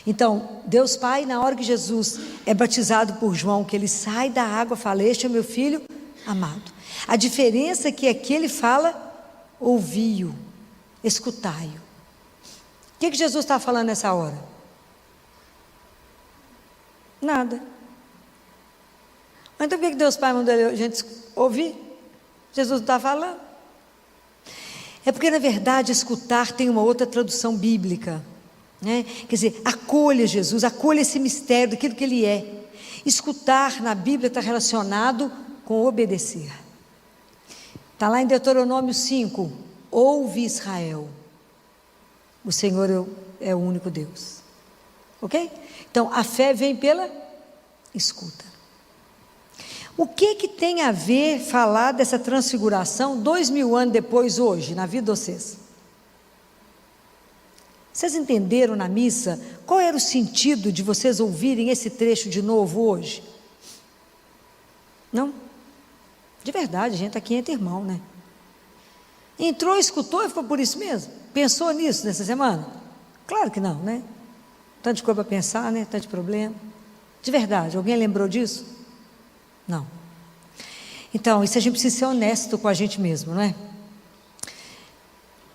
Então, Deus Pai, na hora que Jesus é batizado por João, que ele sai da água, fala, este é meu filho amado. A diferença é que aqui ele fala, ouvi-o, escutai-o. O que Jesus está falando nessa hora? Nada. Mas então por que Deus Pai mandou a gente ouvir? Jesus não está falando. É porque, na verdade, escutar tem uma outra tradução bíblica, né? Quer dizer, acolha Jesus, acolha esse mistério daquilo que Ele é. Escutar na Bíblia está relacionado com obedecer. Está lá em Deuteronômio 5, ouve Israel, o Senhor é o único Deus, ok? Então a fé vem pela escuta. O que tem a ver falar dessa transfiguração 2000 anos depois hoje, na vida de vocês? Vocês entenderam na missa qual era o sentido de vocês ouvirem esse trecho de novo hoje? Não? De verdade, a gente está aqui entre irmão, né? Entrou, escutou e ficou por isso mesmo? Pensou nisso nessa semana? Claro que não, né? Tanto de coisa para pensar, né? Tanto de problema. De verdade, alguém lembrou disso? Não. Então, isso a gente precisa ser honesto com a gente mesmo, não é?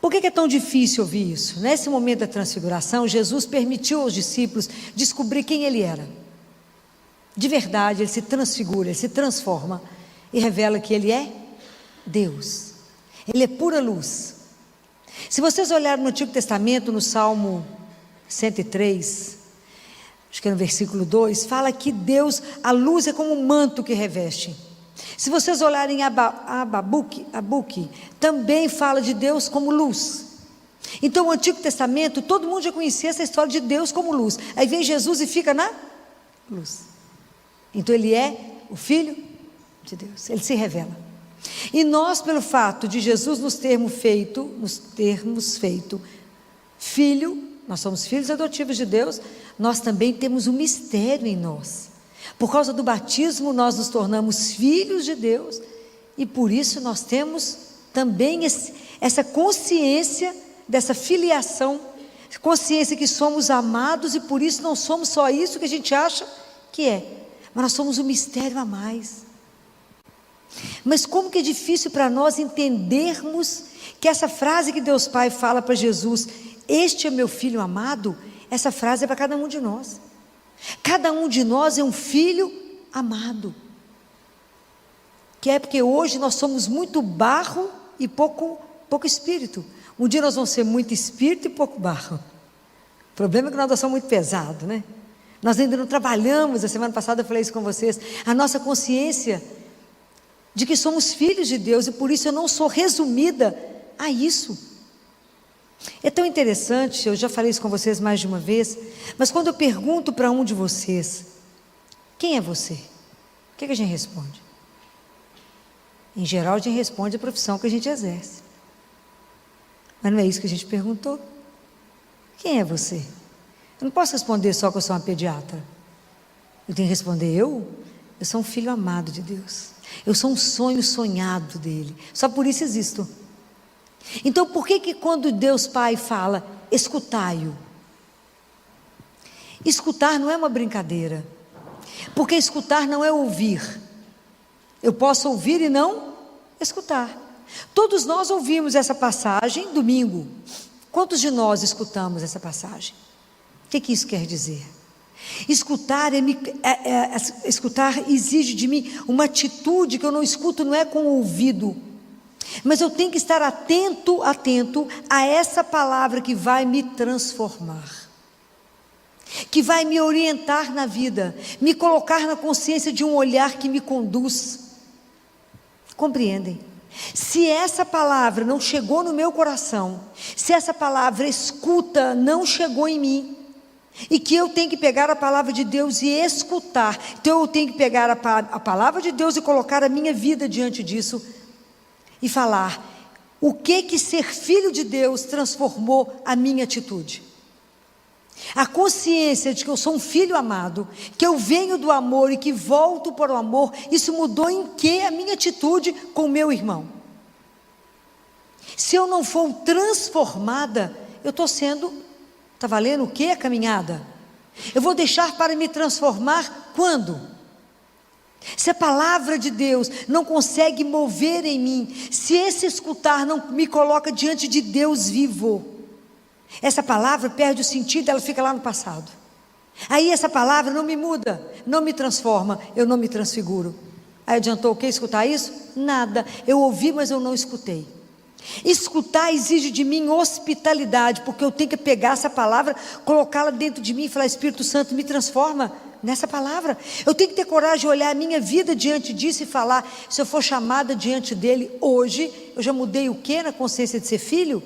Por que é tão difícil ouvir isso? Nesse momento da transfiguração, Jesus permitiu aos discípulos descobrir quem Ele era. De verdade, Ele se transfigura, Ele se transforma e revela que Ele é Deus. Ele é pura luz. Se vocês olharem no Antigo Testamento, no Salmo 103, acho que é no versículo 2, fala que Deus, a luz é como um manto que reveste. Se vocês olharem Abacuque, também fala de Deus como luz. Então o Antigo Testamento, todo mundo já conhecia essa história de Deus como luz. Aí vem Jesus e fica na luz. Então Ele é o Filho de Deus, Ele se revela. E nós, pelo fato de Jesus nos termos feito filho, nós somos filhos adotivos de Deus, nós também temos um mistério em nós. Por causa do batismo nós nos tornamos filhos de Deus, e por isso nós temos também essa consciência dessa filiação, consciência que somos amados, e por isso não somos só isso que a gente acha que é, mas nós somos um mistério a mais. Mas como que é difícil para nós entendermos que essa frase que Deus Pai fala para Jesus, este é meu filho amado, essa frase é para cada um de nós. Cada um de nós é um filho amado. Que é porque hoje nós somos muito barro e pouco espírito. Um dia nós vamos ser muito espírito e pouco barro. O problema é que nós somos muito pesados, né? Nós ainda não trabalhamos, a semana passada eu falei isso com vocês, a nossa consciência de que somos filhos de Deus, e por isso eu não sou resumida a isso. É tão interessante, eu já falei isso com vocês mais de uma vez, mas quando eu pergunto para um de vocês, quem é você? O que a gente responde? Em geral, a gente responde a profissão que a gente exerce. Mas não é isso que a gente perguntou. Quem é você? Eu não posso responder só que eu sou uma pediatra. Eu tenho que responder, eu sou um filho amado de Deus. Eu sou um sonho sonhado dele. Só por isso existo. Então, por que quando Deus Pai fala, escutai-o? Escutar não é uma brincadeira. Porque escutar não é ouvir. Eu posso ouvir e não escutar. Todos nós ouvimos essa passagem domingo. Quantos de nós escutamos essa passagem? O que isso quer dizer? Escutar escutar exige de mim uma atitude que eu não escuto, não é com o ouvido, mas eu tenho que estar atento a essa palavra que vai me transformar, que vai me orientar na vida, me colocar na consciência de um olhar que me conduz. Compreendem? Se essa palavra não chegou no meu coração, se essa palavra escuta não chegou em mim, e que eu tenho que pegar a palavra de Deus e escutar, então eu tenho que pegar a palavra de Deus e colocar a minha vida diante disso, e falar, o que ser filho de Deus transformou a minha atitude? A consciência de que eu sou um filho amado, que eu venho do amor e que volto para o amor, isso mudou em que a minha atitude com o meu irmão? Se eu não for transformada, eu estou sendo, está valendo o que a caminhada? Eu vou deixar para me transformar quando? Se a palavra de Deus não consegue mover em mim, se esse escutar não me coloca diante de Deus vivo, essa palavra perde o sentido, ela fica lá no passado. Aí essa palavra não me muda, não me transforma, eu não me transfiguro. Aí adiantou o que escutar isso? Nada, eu ouvi, mas eu não escutei. Escutar exige de mim hospitalidade, porque eu tenho que pegar essa palavra, colocá-la dentro de mim e falar, Espírito Santo, me transforma nessa palavra. Eu tenho que ter coragem de olhar a minha vida diante disso e falar, se eu for chamada diante dele hoje, eu já mudei o que na consciência de ser filho?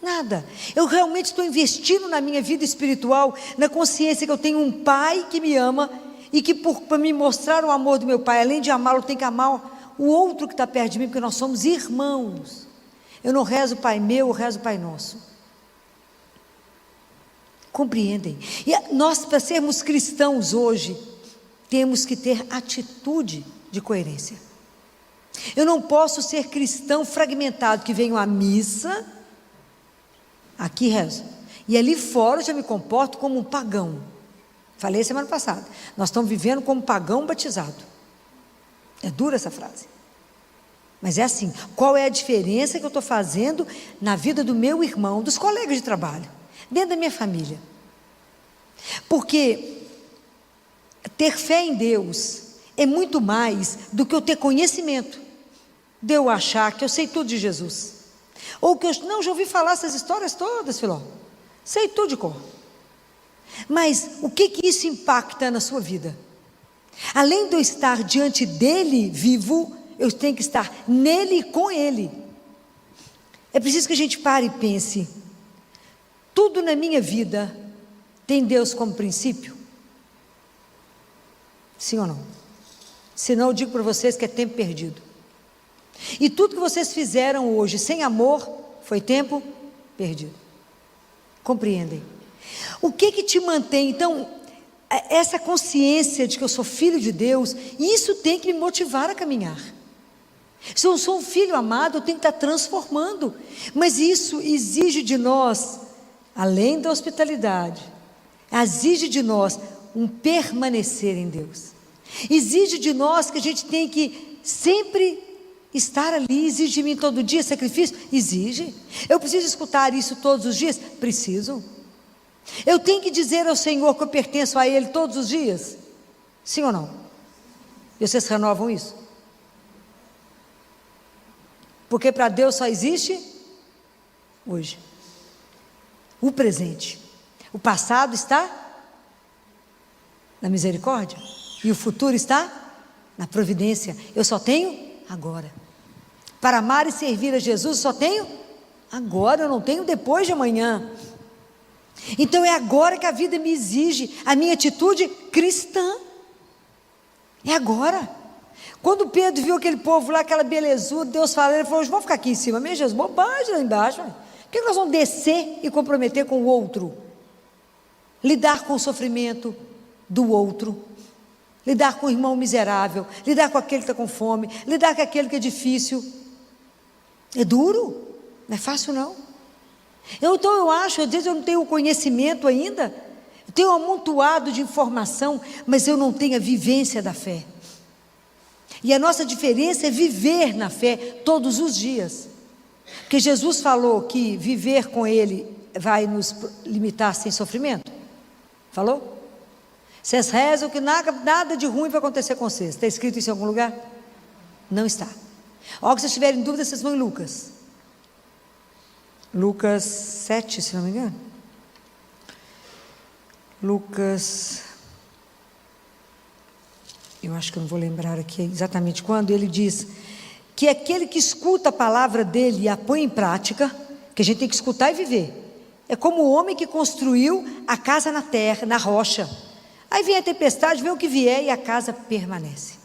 Nada. Eu realmente estou investindo na minha vida espiritual, na consciência que eu tenho um pai que me ama e que para me mostrar o amor do meu pai, além de amá-lo, eu tenho que amar o outro que está perto de mim, porque nós somos irmãos. Eu não rezo Pai meu, eu rezo Pai nosso. Compreendem? E nós, para sermos cristãos hoje, temos que ter atitude de coerência. Eu não posso ser cristão fragmentado, que venho à missa, aqui rezo, e ali fora eu já me comporto como um pagão. Falei semana passada, nós estamos vivendo como pagão batizado. É dura essa frase. Mas é assim, qual é a diferença que eu estou fazendo na vida do meu irmão, dos colegas de trabalho, dentro da minha família? Porque ter fé em Deus é muito mais do que eu ter conhecimento, de eu achar que eu sei tudo de Jesus, ou que eu não, já ouvi falar essas histórias todas, Filó, sei tudo de cor. Mas o que isso impacta na sua vida? Além de eu estar diante dele vivo, eu tenho que estar nele e com ele. É preciso que a gente pare e pense, tudo na minha vida tem Deus como princípio? Sim ou não? Senão eu digo para vocês que é tempo perdido. E tudo que vocês fizeram hoje sem amor, foi tempo perdido. Compreendem? O que te mantém, então, essa consciência de que eu sou filho de Deus, isso tem que me motivar a caminhar. Se eu sou um filho amado, eu tenho que estar transformando, mas isso exige de nós, além da hospitalidade, exige de nós um permanecer em Deus, exige de nós que a gente tem que sempre estar ali, exige de mim todo dia sacrifício? Exige. Eu preciso escutar isso todos os dias? Preciso. Eu tenho que dizer ao Senhor que eu pertenço a Ele todos os dias? Sim ou não? E vocês renovam isso? Porque para Deus só existe hoje, o presente. O passado está na misericórdia e o futuro está na providência. Eu só tenho agora. Para amar e servir a Jesus, só tenho agora, eu não tenho depois de amanhã. Então é agora que a vida me exige a minha atitude cristã. É agora. Quando Pedro viu aquele povo lá, aquela belezuda, Deus falou, ele falou, vamos ficar aqui em cima mesmo, Jesus, bobagem lá embaixo. Por que nós vamos descer e comprometer com o outro? Lidar com o sofrimento do outro, lidar com o irmão miserável, lidar com aquele que está com fome, lidar com aquele que é difícil. É duro, não é fácil não. Então eu acho, às vezes eu não tenho o conhecimento ainda, eu tenho um amontoado de informação, mas eu não tenho a vivência da fé. E a nossa diferença é viver na fé todos os dias. Porque Jesus falou que viver com Ele vai nos limitar sem sofrimento. Falou? Vocês rezam que nada de ruim vai acontecer com vocês. Está escrito isso em algum lugar? Não está. Ó, que vocês tiverem dúvida, vocês vão em Lucas. Lucas 7, se não me engano. Lucas, eu acho que eu não vou lembrar aqui exatamente quando, ele diz que aquele que escuta a palavra dele e a põe em prática, que a gente tem que escutar e viver, é como o homem que construiu a casa na terra, na rocha. Aí vem a tempestade, vem o que vier e a casa permanece.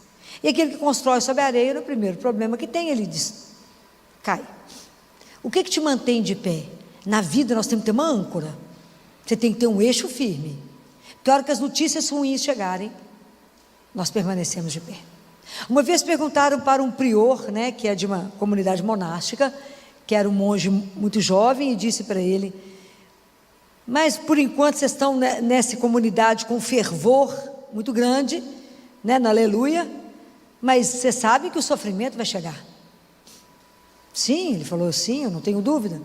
E aquele que constrói sobre a areia, no primeiro problema que tem, ele diz, cai. O que te mantém de pé? Na vida nós temos que ter uma âncora, você tem que ter um eixo firme, porque a hora que as notícias ruins chegarem, nós permanecemos de pé. Uma vez perguntaram para um prior, né, que é de uma comunidade monástica, que era um monge muito jovem, e disse para ele, mas por enquanto vocês estão nessa comunidade com fervor muito grande, né, no aleluia, mas você sabe que o sofrimento vai chegar. Sim, ele falou, sim, eu não tenho dúvida.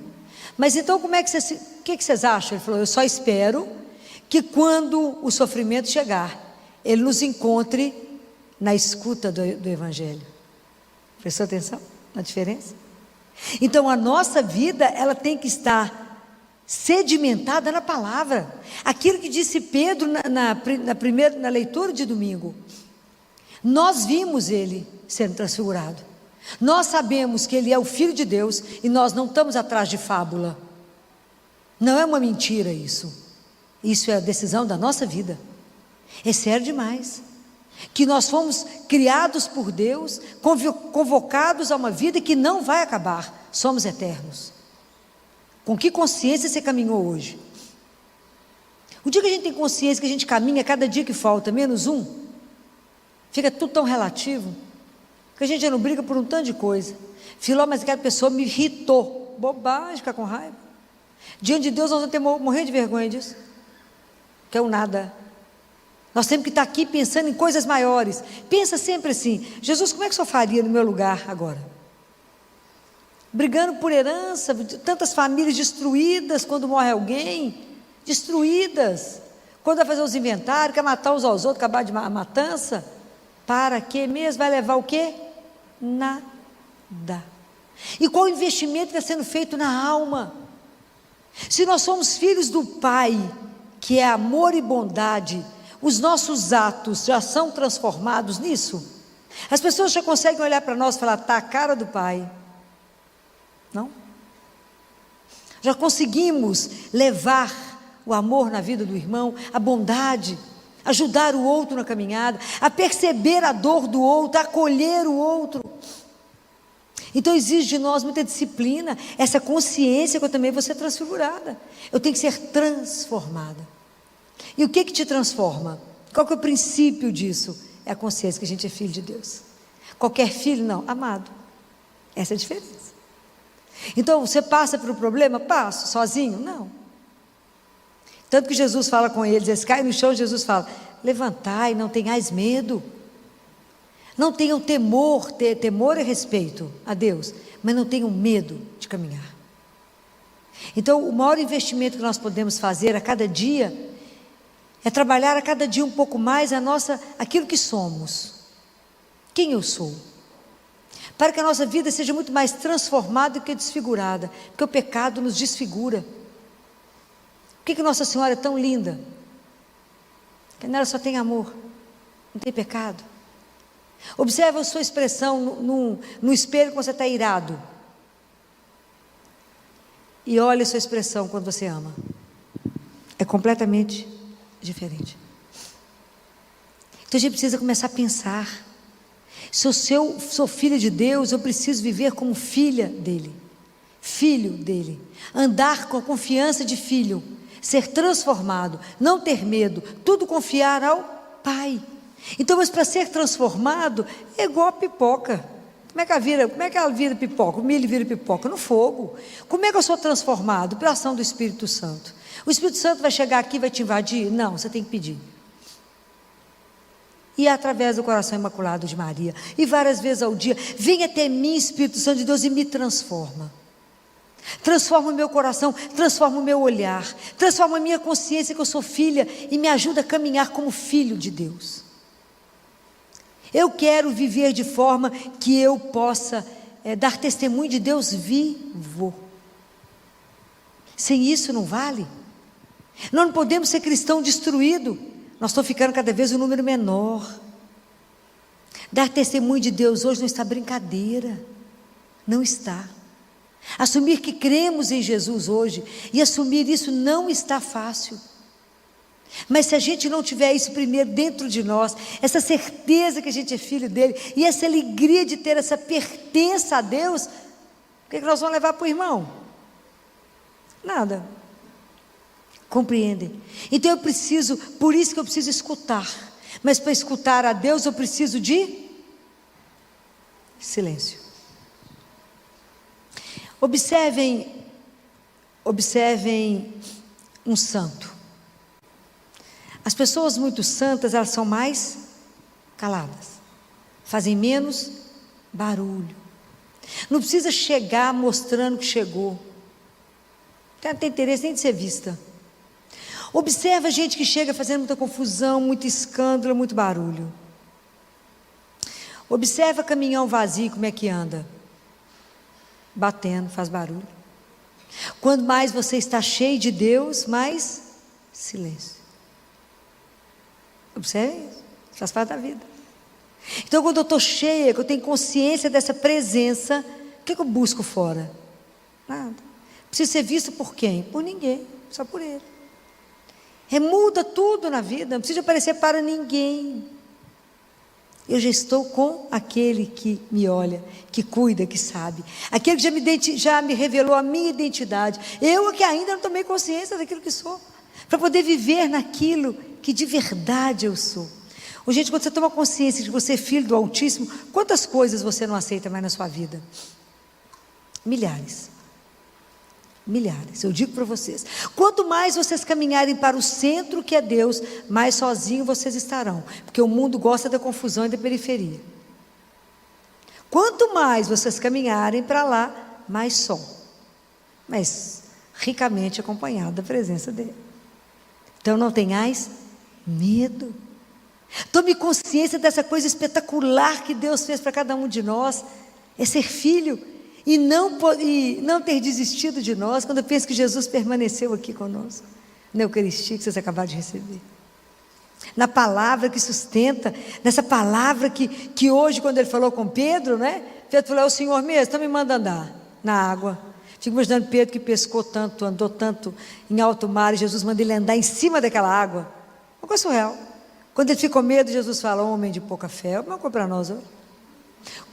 Mas então como é que vocês, o que vocês acham? Ele falou, eu só espero que quando o sofrimento chegar, ele nos encontre na escuta do Evangelho. Prestou atenção na diferença? Então a nossa vida, ela tem que estar sedimentada na palavra. Aquilo que disse Pedro na leitura de domingo. Nós vimos ele sendo transfigurado. Nós sabemos que ele é o Filho de Deus e nós não estamos atrás de fábula. Não é uma mentira isso. Isso é a decisão da nossa vida. É sério demais. Que nós fomos criados por Deus, convocados a uma vida que não vai acabar. Somos eternos. Com que consciência você caminhou hoje? O dia que a gente tem consciência que a gente caminha, cada dia que falta, menos um, fica tudo tão relativo, que a gente já não briga por um tanto de coisa. Filó, mas aquela pessoa me irritou. Bobagem, ficar com raiva. Diante de Deus nós vamos ter morrer de vergonha disso. Que é o nada. Nós temos que estar aqui pensando em coisas maiores. Pensa sempre assim, Jesus, como é que o senhor faria no meu lugar agora? Brigando por herança, tantas famílias destruídas quando morre alguém, destruídas, quando vai fazer os inventários, quer matar uns aos outros, acabar de matança, para quê mesmo? Vai levar o quê? Nada. E qual o investimento que está sendo feito na alma? Se nós somos filhos do Pai, que é amor e bondade, os nossos atos já são transformados nisso? As pessoas já conseguem olhar para nós e falar, está a cara do Pai. Não? Já conseguimos levar o amor na vida do irmão, a bondade, ajudar o outro na caminhada, a perceber a dor do outro, a acolher o outro. Então exige de nós muita disciplina, essa consciência que eu também vou ser transfigurada, eu tenho que ser transformada. E o que te transforma? Qual que é o princípio disso? É a consciência que a gente é filho de Deus. Qualquer filho não, amado. Essa é a diferença. Então você passa pelo problema? Passo, sozinho? Não. Tanto que Jesus fala com eles, eles caem no chão, Jesus fala, levantai, não tenhais medo. Não tenham temor, temor e respeito a Deus, mas não tenham medo de caminhar. Então o maior investimento que nós podemos fazer a cada dia, é trabalhar a cada dia um pouco mais aquilo que somos. Quem eu sou? Para que a nossa vida seja muito mais transformada do que desfigurada, porque o pecado nos desfigura. Por que Nossa Senhora é tão linda? Porque nela só tem amor, não tem pecado. Observe a sua expressão no espelho quando você está irado. E olhe a sua expressão quando você ama. É completamente diferente. Então a gente precisa começar a pensar. Se eu sou filha de Deus, eu preciso viver como filha dele, filho dele, andar com a confiança de filho, ser transformado, não ter medo, tudo confiar ao Pai. Então, mas para ser transformado é igual a pipoca. Como é que ela vira pipoca? O milho vira pipoca no fogo. Como é que eu sou transformado? Pela ação do Espírito Santo. O Espírito Santo vai chegar aqui e vai te invadir? Não, você tem que pedir. E é através do coração imaculado de Maria, e várias vezes ao dia, vem até mim, Espírito Santo de Deus, e me transforma. Transforma o meu coração, transforma o meu olhar, transforma a minha consciência que eu sou filha, e me ajuda a caminhar como filho de Deus. Eu quero viver de forma que eu possa dar testemunho de Deus vivo. Sem isso não vale. Nós não podemos ser cristão destruído. Nós estamos ficando cada vez um número menor. Dar testemunho de Deus hoje não está brincadeira. Não está. Assumir que cremos em Jesus hoje, e assumir isso não está fácil. Mas se a gente não tiver isso primeiro dentro de nós, essa certeza que a gente é filho dele, e essa alegria de ter essa pertença a Deus, o que nós vamos levar para o irmão? Nada. Compreendem? Então eu preciso, por isso que eu preciso escutar. Mas para escutar a Deus eu preciso de silêncio. Observem um santo. As pessoas muito santas, elas são mais caladas, fazem menos barulho. Não precisa chegar mostrando que chegou. Não tem interesse nem de ser vista. Observa a gente que chega fazendo muita confusão, muito escândalo, muito barulho. Observa caminhão vazio, como é que anda. Batendo, faz barulho. Quanto mais você está cheio de Deus, mais silêncio. Observe isso, faz parte da vida. Então quando eu estou cheia, que eu tenho consciência dessa presença, o que eu busco fora? Nada. Preciso ser visto por quem? Por ninguém, só por ele. Muda tudo na vida, não precisa aparecer para ninguém. Eu já estou com aquele que me olha, que cuida, que sabe. Aquele que já me revelou a minha identidade. Eu que ainda não tomei consciência daquilo que sou. Para poder viver naquilo que de verdade eu sou. Gente, quando você toma consciência de que você é filho do Altíssimo, quantas coisas você não aceita mais na sua vida? Milhares. Milhares, eu digo para vocês. Quanto mais vocês caminharem para o centro que é Deus, mais sozinhos vocês estarão. Porque o mundo gosta da confusão e da periferia. Quanto mais vocês caminharem para lá, mais só. Mas ricamente acompanhado da presença dele. Então não tenhais medo. Tome consciência dessa coisa espetacular que Deus fez para cada um de nós. É ser filho. E não ter desistido de nós, quando eu penso que Jesus permaneceu aqui conosco, na Eucaristia que vocês acabaram de receber, na palavra que sustenta, nessa palavra que hoje, quando ele falou com Pedro, né? Pedro falou: é o Senhor mesmo, então me manda andar na água. Fico imaginando Pedro que pescou tanto, andou tanto em alto mar, e Jesus manda ele andar em cima daquela água. Uma coisa surreal. Quando ele ficou com medo, Jesus fala: homem de pouca fé, uma coisa para nós hoje.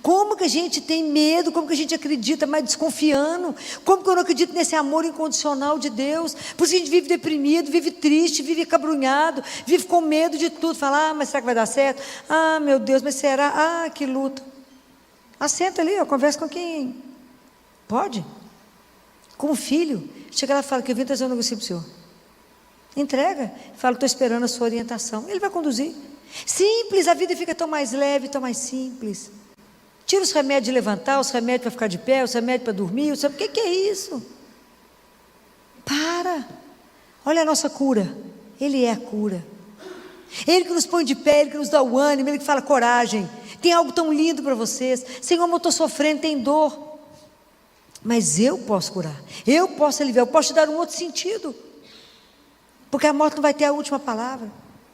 Como que a gente tem medo, como que a gente acredita, mas desconfiando, como que eu não acredito nesse amor incondicional de Deus? Por isso a gente vive deprimido, vive triste, vive cabrunhado, vive com medo de tudo, fala: mas será que vai dar certo? Meu Deus, mas será? Que luta. Assenta ali, conversa com quem pode, com o filho, chega lá e fala: que eu vim trazer um negócio para o senhor, entrega, fala: estou esperando a sua orientação, ele vai conduzir, simples, a vida fica tão mais leve, tão mais simples. Tira os remédios de levantar, os remédios para ficar de pé, os remédios para dormir, o que é isso? Para, olha a nossa cura, Ele é a cura, Ele que nos põe de pé, Ele que nos dá o ânimo, Ele que fala: coragem, tem algo tão lindo para vocês, Senhor, eu estou sofrendo, tem dor, mas eu posso curar, eu posso aliviar, eu posso te dar um outro sentido, porque a morte não vai ter a última palavra,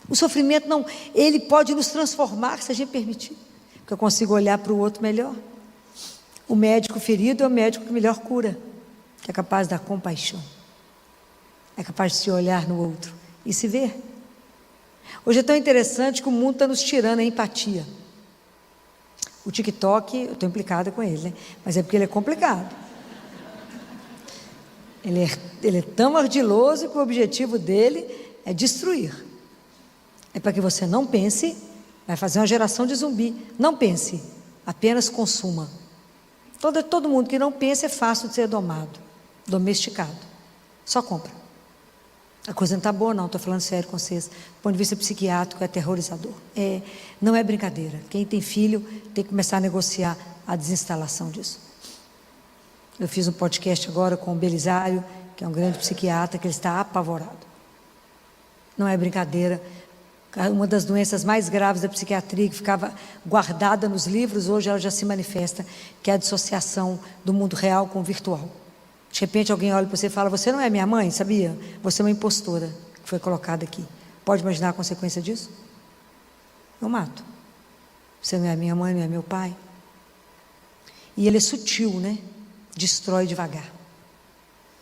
o sofrimento não, ele pode nos transformar se a gente permitir. Que eu consigo olhar para o outro melhor. O médico ferido é o médico que melhor cura, que é capaz de dar compaixão, é capaz de se olhar no outro e se ver. Hoje é tão interessante que o mundo está nos tirando a empatia. O TikTok, eu estou implicada com ele, né? Mas é porque ele é complicado. Ele é tão ardiloso que o objetivo dele é destruir. É para que você não pense, vai fazer uma geração de zumbi. Não pense, apenas consuma. Todo mundo que não pensa é fácil de ser domesticado. Só compra. A coisa não está boa não, estou falando sério com vocês. Do ponto de vista psiquiátrico, é aterrorizador. Não é brincadeira. Quem tem filho tem que começar a negociar a desinstalação disso. Eu fiz um podcast agora com o Belisário, que é um grande psiquiatra, que ele está apavorado. Não é brincadeira. Uma das doenças mais graves da psiquiatria, que ficava guardada nos livros, hoje ela já se manifesta, que é a dissociação do mundo real com o virtual. De repente alguém olha para você e fala: você não é minha mãe, sabia? Você é uma impostora que foi colocada aqui. Pode imaginar a consequência disso? Eu mato. Você não é minha mãe, não é meu pai. E ele é sutil, né? Destrói devagar.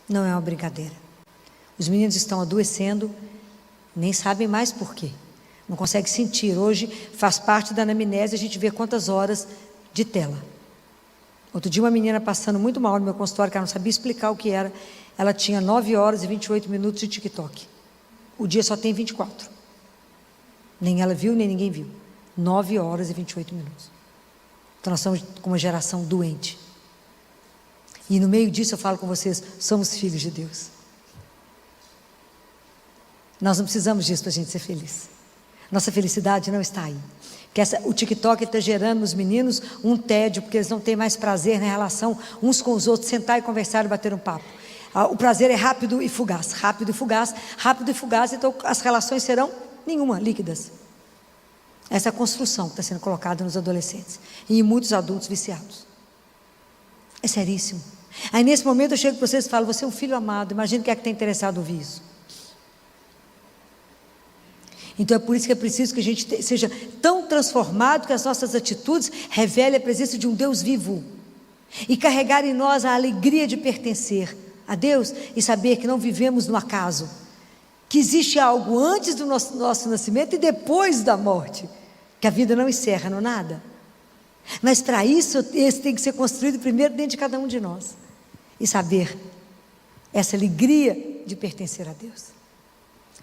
Não é uma brincadeira. Os meninos estão adoecendo, nem sabem mais por quê. Não consegue sentir. Hoje faz parte da anamnese, a gente vê quantas horas de tela. Outro dia uma menina passando muito mal no meu consultório, que ela não sabia explicar o que era. Ela tinha 9 horas e 28 minutos de TikTok. O dia só tem 24. Nem ela viu, nem ninguém viu. 9 horas e 28 minutos. Então nós somos com uma geração doente. E no meio disso eu falo com vocês, somos filhos de Deus. Nós não precisamos disso para a gente ser feliz. Nossa felicidade não está aí. O TikTok está gerando nos meninos um tédio, porque eles não têm mais prazer na relação uns com os outros, sentar e conversar e bater um papo. O prazer é rápido e fugaz, rápido e fugaz, rápido e fugaz, então as relações serão nenhuma, líquidas. Essa é a construção que está sendo colocada nos adolescentes e em muitos adultos viciados. É seríssimo. Aí nesse momento eu chego para vocês e falo: você é um filho amado, imagina quem é que está interessado em ouvir isso. Então é por isso que é preciso que a gente seja tão transformado que as nossas atitudes revelem a presença de um Deus vivo e carregar em nós a alegria de pertencer a Deus e saber que não vivemos no acaso, que existe algo antes do nosso nascimento e depois da morte, que a vida não encerra no nada. Mas para isso, esse tem que ser construído primeiro dentro de cada um de nós e saber essa alegria de pertencer a Deus.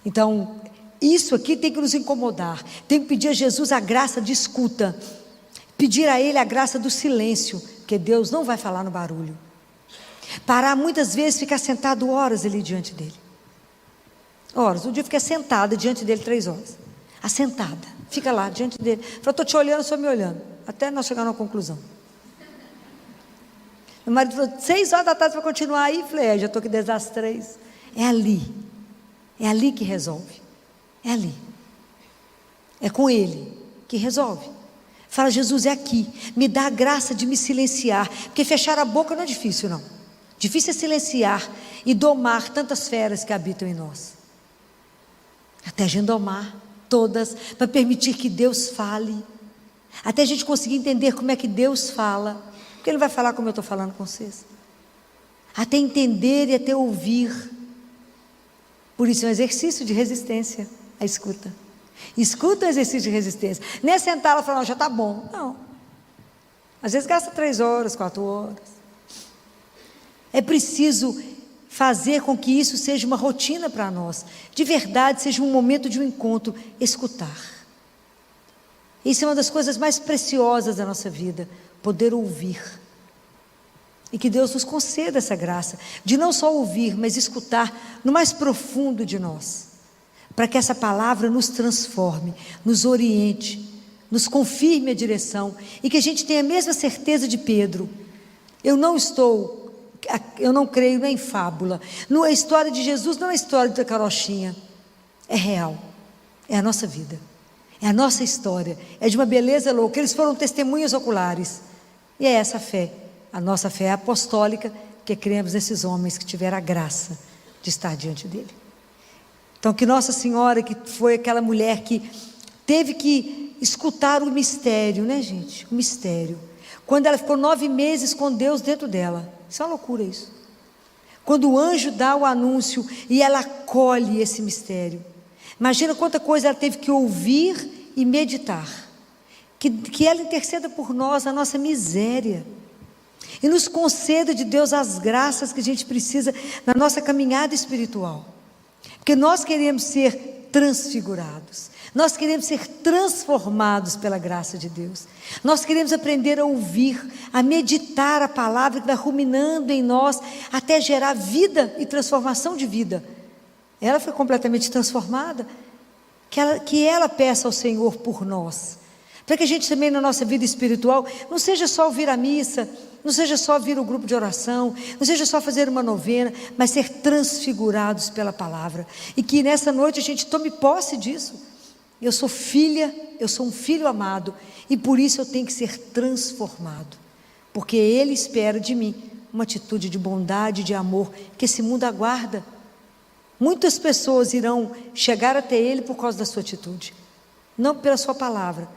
Então isso aqui tem que nos incomodar. Tem que pedir a Jesus a graça de escuta, pedir a Ele a graça do silêncio, porque Deus não vai falar no barulho. Parar muitas vezes, ficar sentado horas ali diante dele. Horas. Um dia eu fiquei sentada diante dele 3 horas. Assentada, fica lá diante dele. Falei: estou te olhando, só me olhando, até nós chegar numa conclusão. Meu marido falou: 6 horas da tarde para continuar aí. Falei: já estou aqui desde as 3. É ali que resolve. É ali, é com Ele que resolve. Fala: Jesus, é aqui, me dá a graça de me silenciar, porque fechar a boca não é difícil não. Difícil é silenciar e domar tantas feras que habitam em nós. Até a gente domar todas, para permitir que Deus fale, até a gente conseguir entender como é que Deus fala, porque Ele não vai falar como eu estou falando com vocês. Até entender e até ouvir. Por isso é um exercício de resistência. A escuta. Escuta é um exercício de resistência. Nem é sentar lá e falar: não, já está bom. Não. Às vezes gasta 3 horas, 4 horas. É preciso fazer com que isso seja uma rotina para nós. De verdade, seja um momento de um encontro. Escutar. Isso é uma das coisas mais preciosas da nossa vida. Poder ouvir. E que Deus nos conceda essa graça. De não só ouvir, mas escutar no mais profundo de nós. Para que essa palavra nos transforme, nos oriente, nos confirme a direção e que a gente tenha a mesma certeza de Pedro. Eu não creio nem em fábula. A história de Jesus não é a história da carochinha, é real, é a nossa vida, é a nossa história, é de uma beleza louca. Eles foram testemunhas oculares e é essa fé, a nossa fé apostólica, que cremos nesses homens que tiveram a graça de estar diante dele. Então que Nossa Senhora, que foi aquela mulher que teve que escutar o mistério, né, gente? O mistério. Quando ela ficou 9 meses com Deus dentro dela. Isso é uma loucura isso. Quando o anjo dá o anúncio e ela acolhe esse mistério. Imagina quanta coisa ela teve que ouvir e meditar. que ela interceda por nós, na nossa miséria, e nos conceda de Deus as graças que a gente precisa na nossa caminhada espiritual, porque nós queremos ser transfigurados, nós queremos ser transformados pela graça de Deus, nós queremos aprender a ouvir, a meditar a palavra que vai ruminando em nós, até gerar vida e transformação de vida. Ela foi completamente transformada, que ela peça ao Senhor por nós, para que a gente também na nossa vida espiritual, não seja só ouvir a missa, não seja só vir o grupo de oração, não seja só fazer uma novena, mas ser transfigurados pela palavra, e que nessa noite a gente tome posse disso. Eu sou filha, eu sou um filho amado, e por isso eu tenho que ser transformado, porque Ele espera de mim uma atitude de bondade, de amor, que esse mundo aguarda. Muitas pessoas irão chegar até Ele por causa da sua atitude, não pela sua palavra,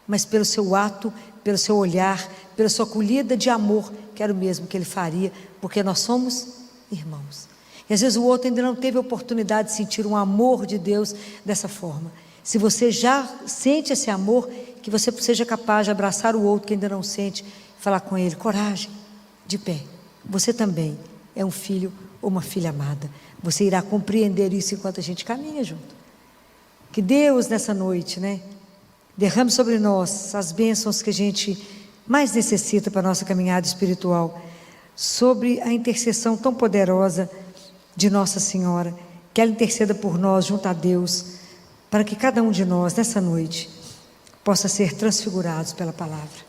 mas pelo seu ato, pelo seu olhar, pela sua acolhida de amor, que era o mesmo que Ele faria, porque nós somos irmãos. E às vezes o outro ainda não teve a oportunidade de sentir um amor de Deus dessa forma. Se você já sente esse amor, que você seja capaz de abraçar o outro que ainda não sente, falar com ele: coragem, de pé, você também é um filho ou uma filha amada. Você irá compreender isso enquanto a gente caminha junto. Que Deus nessa noite, derrame sobre nós as bênçãos que a gente mais necessita para a nossa caminhada espiritual, sobre a intercessão tão poderosa de Nossa Senhora, que ela interceda por nós junto a Deus, para que cada um de nós nessa noite possa ser transfigurados pela palavra.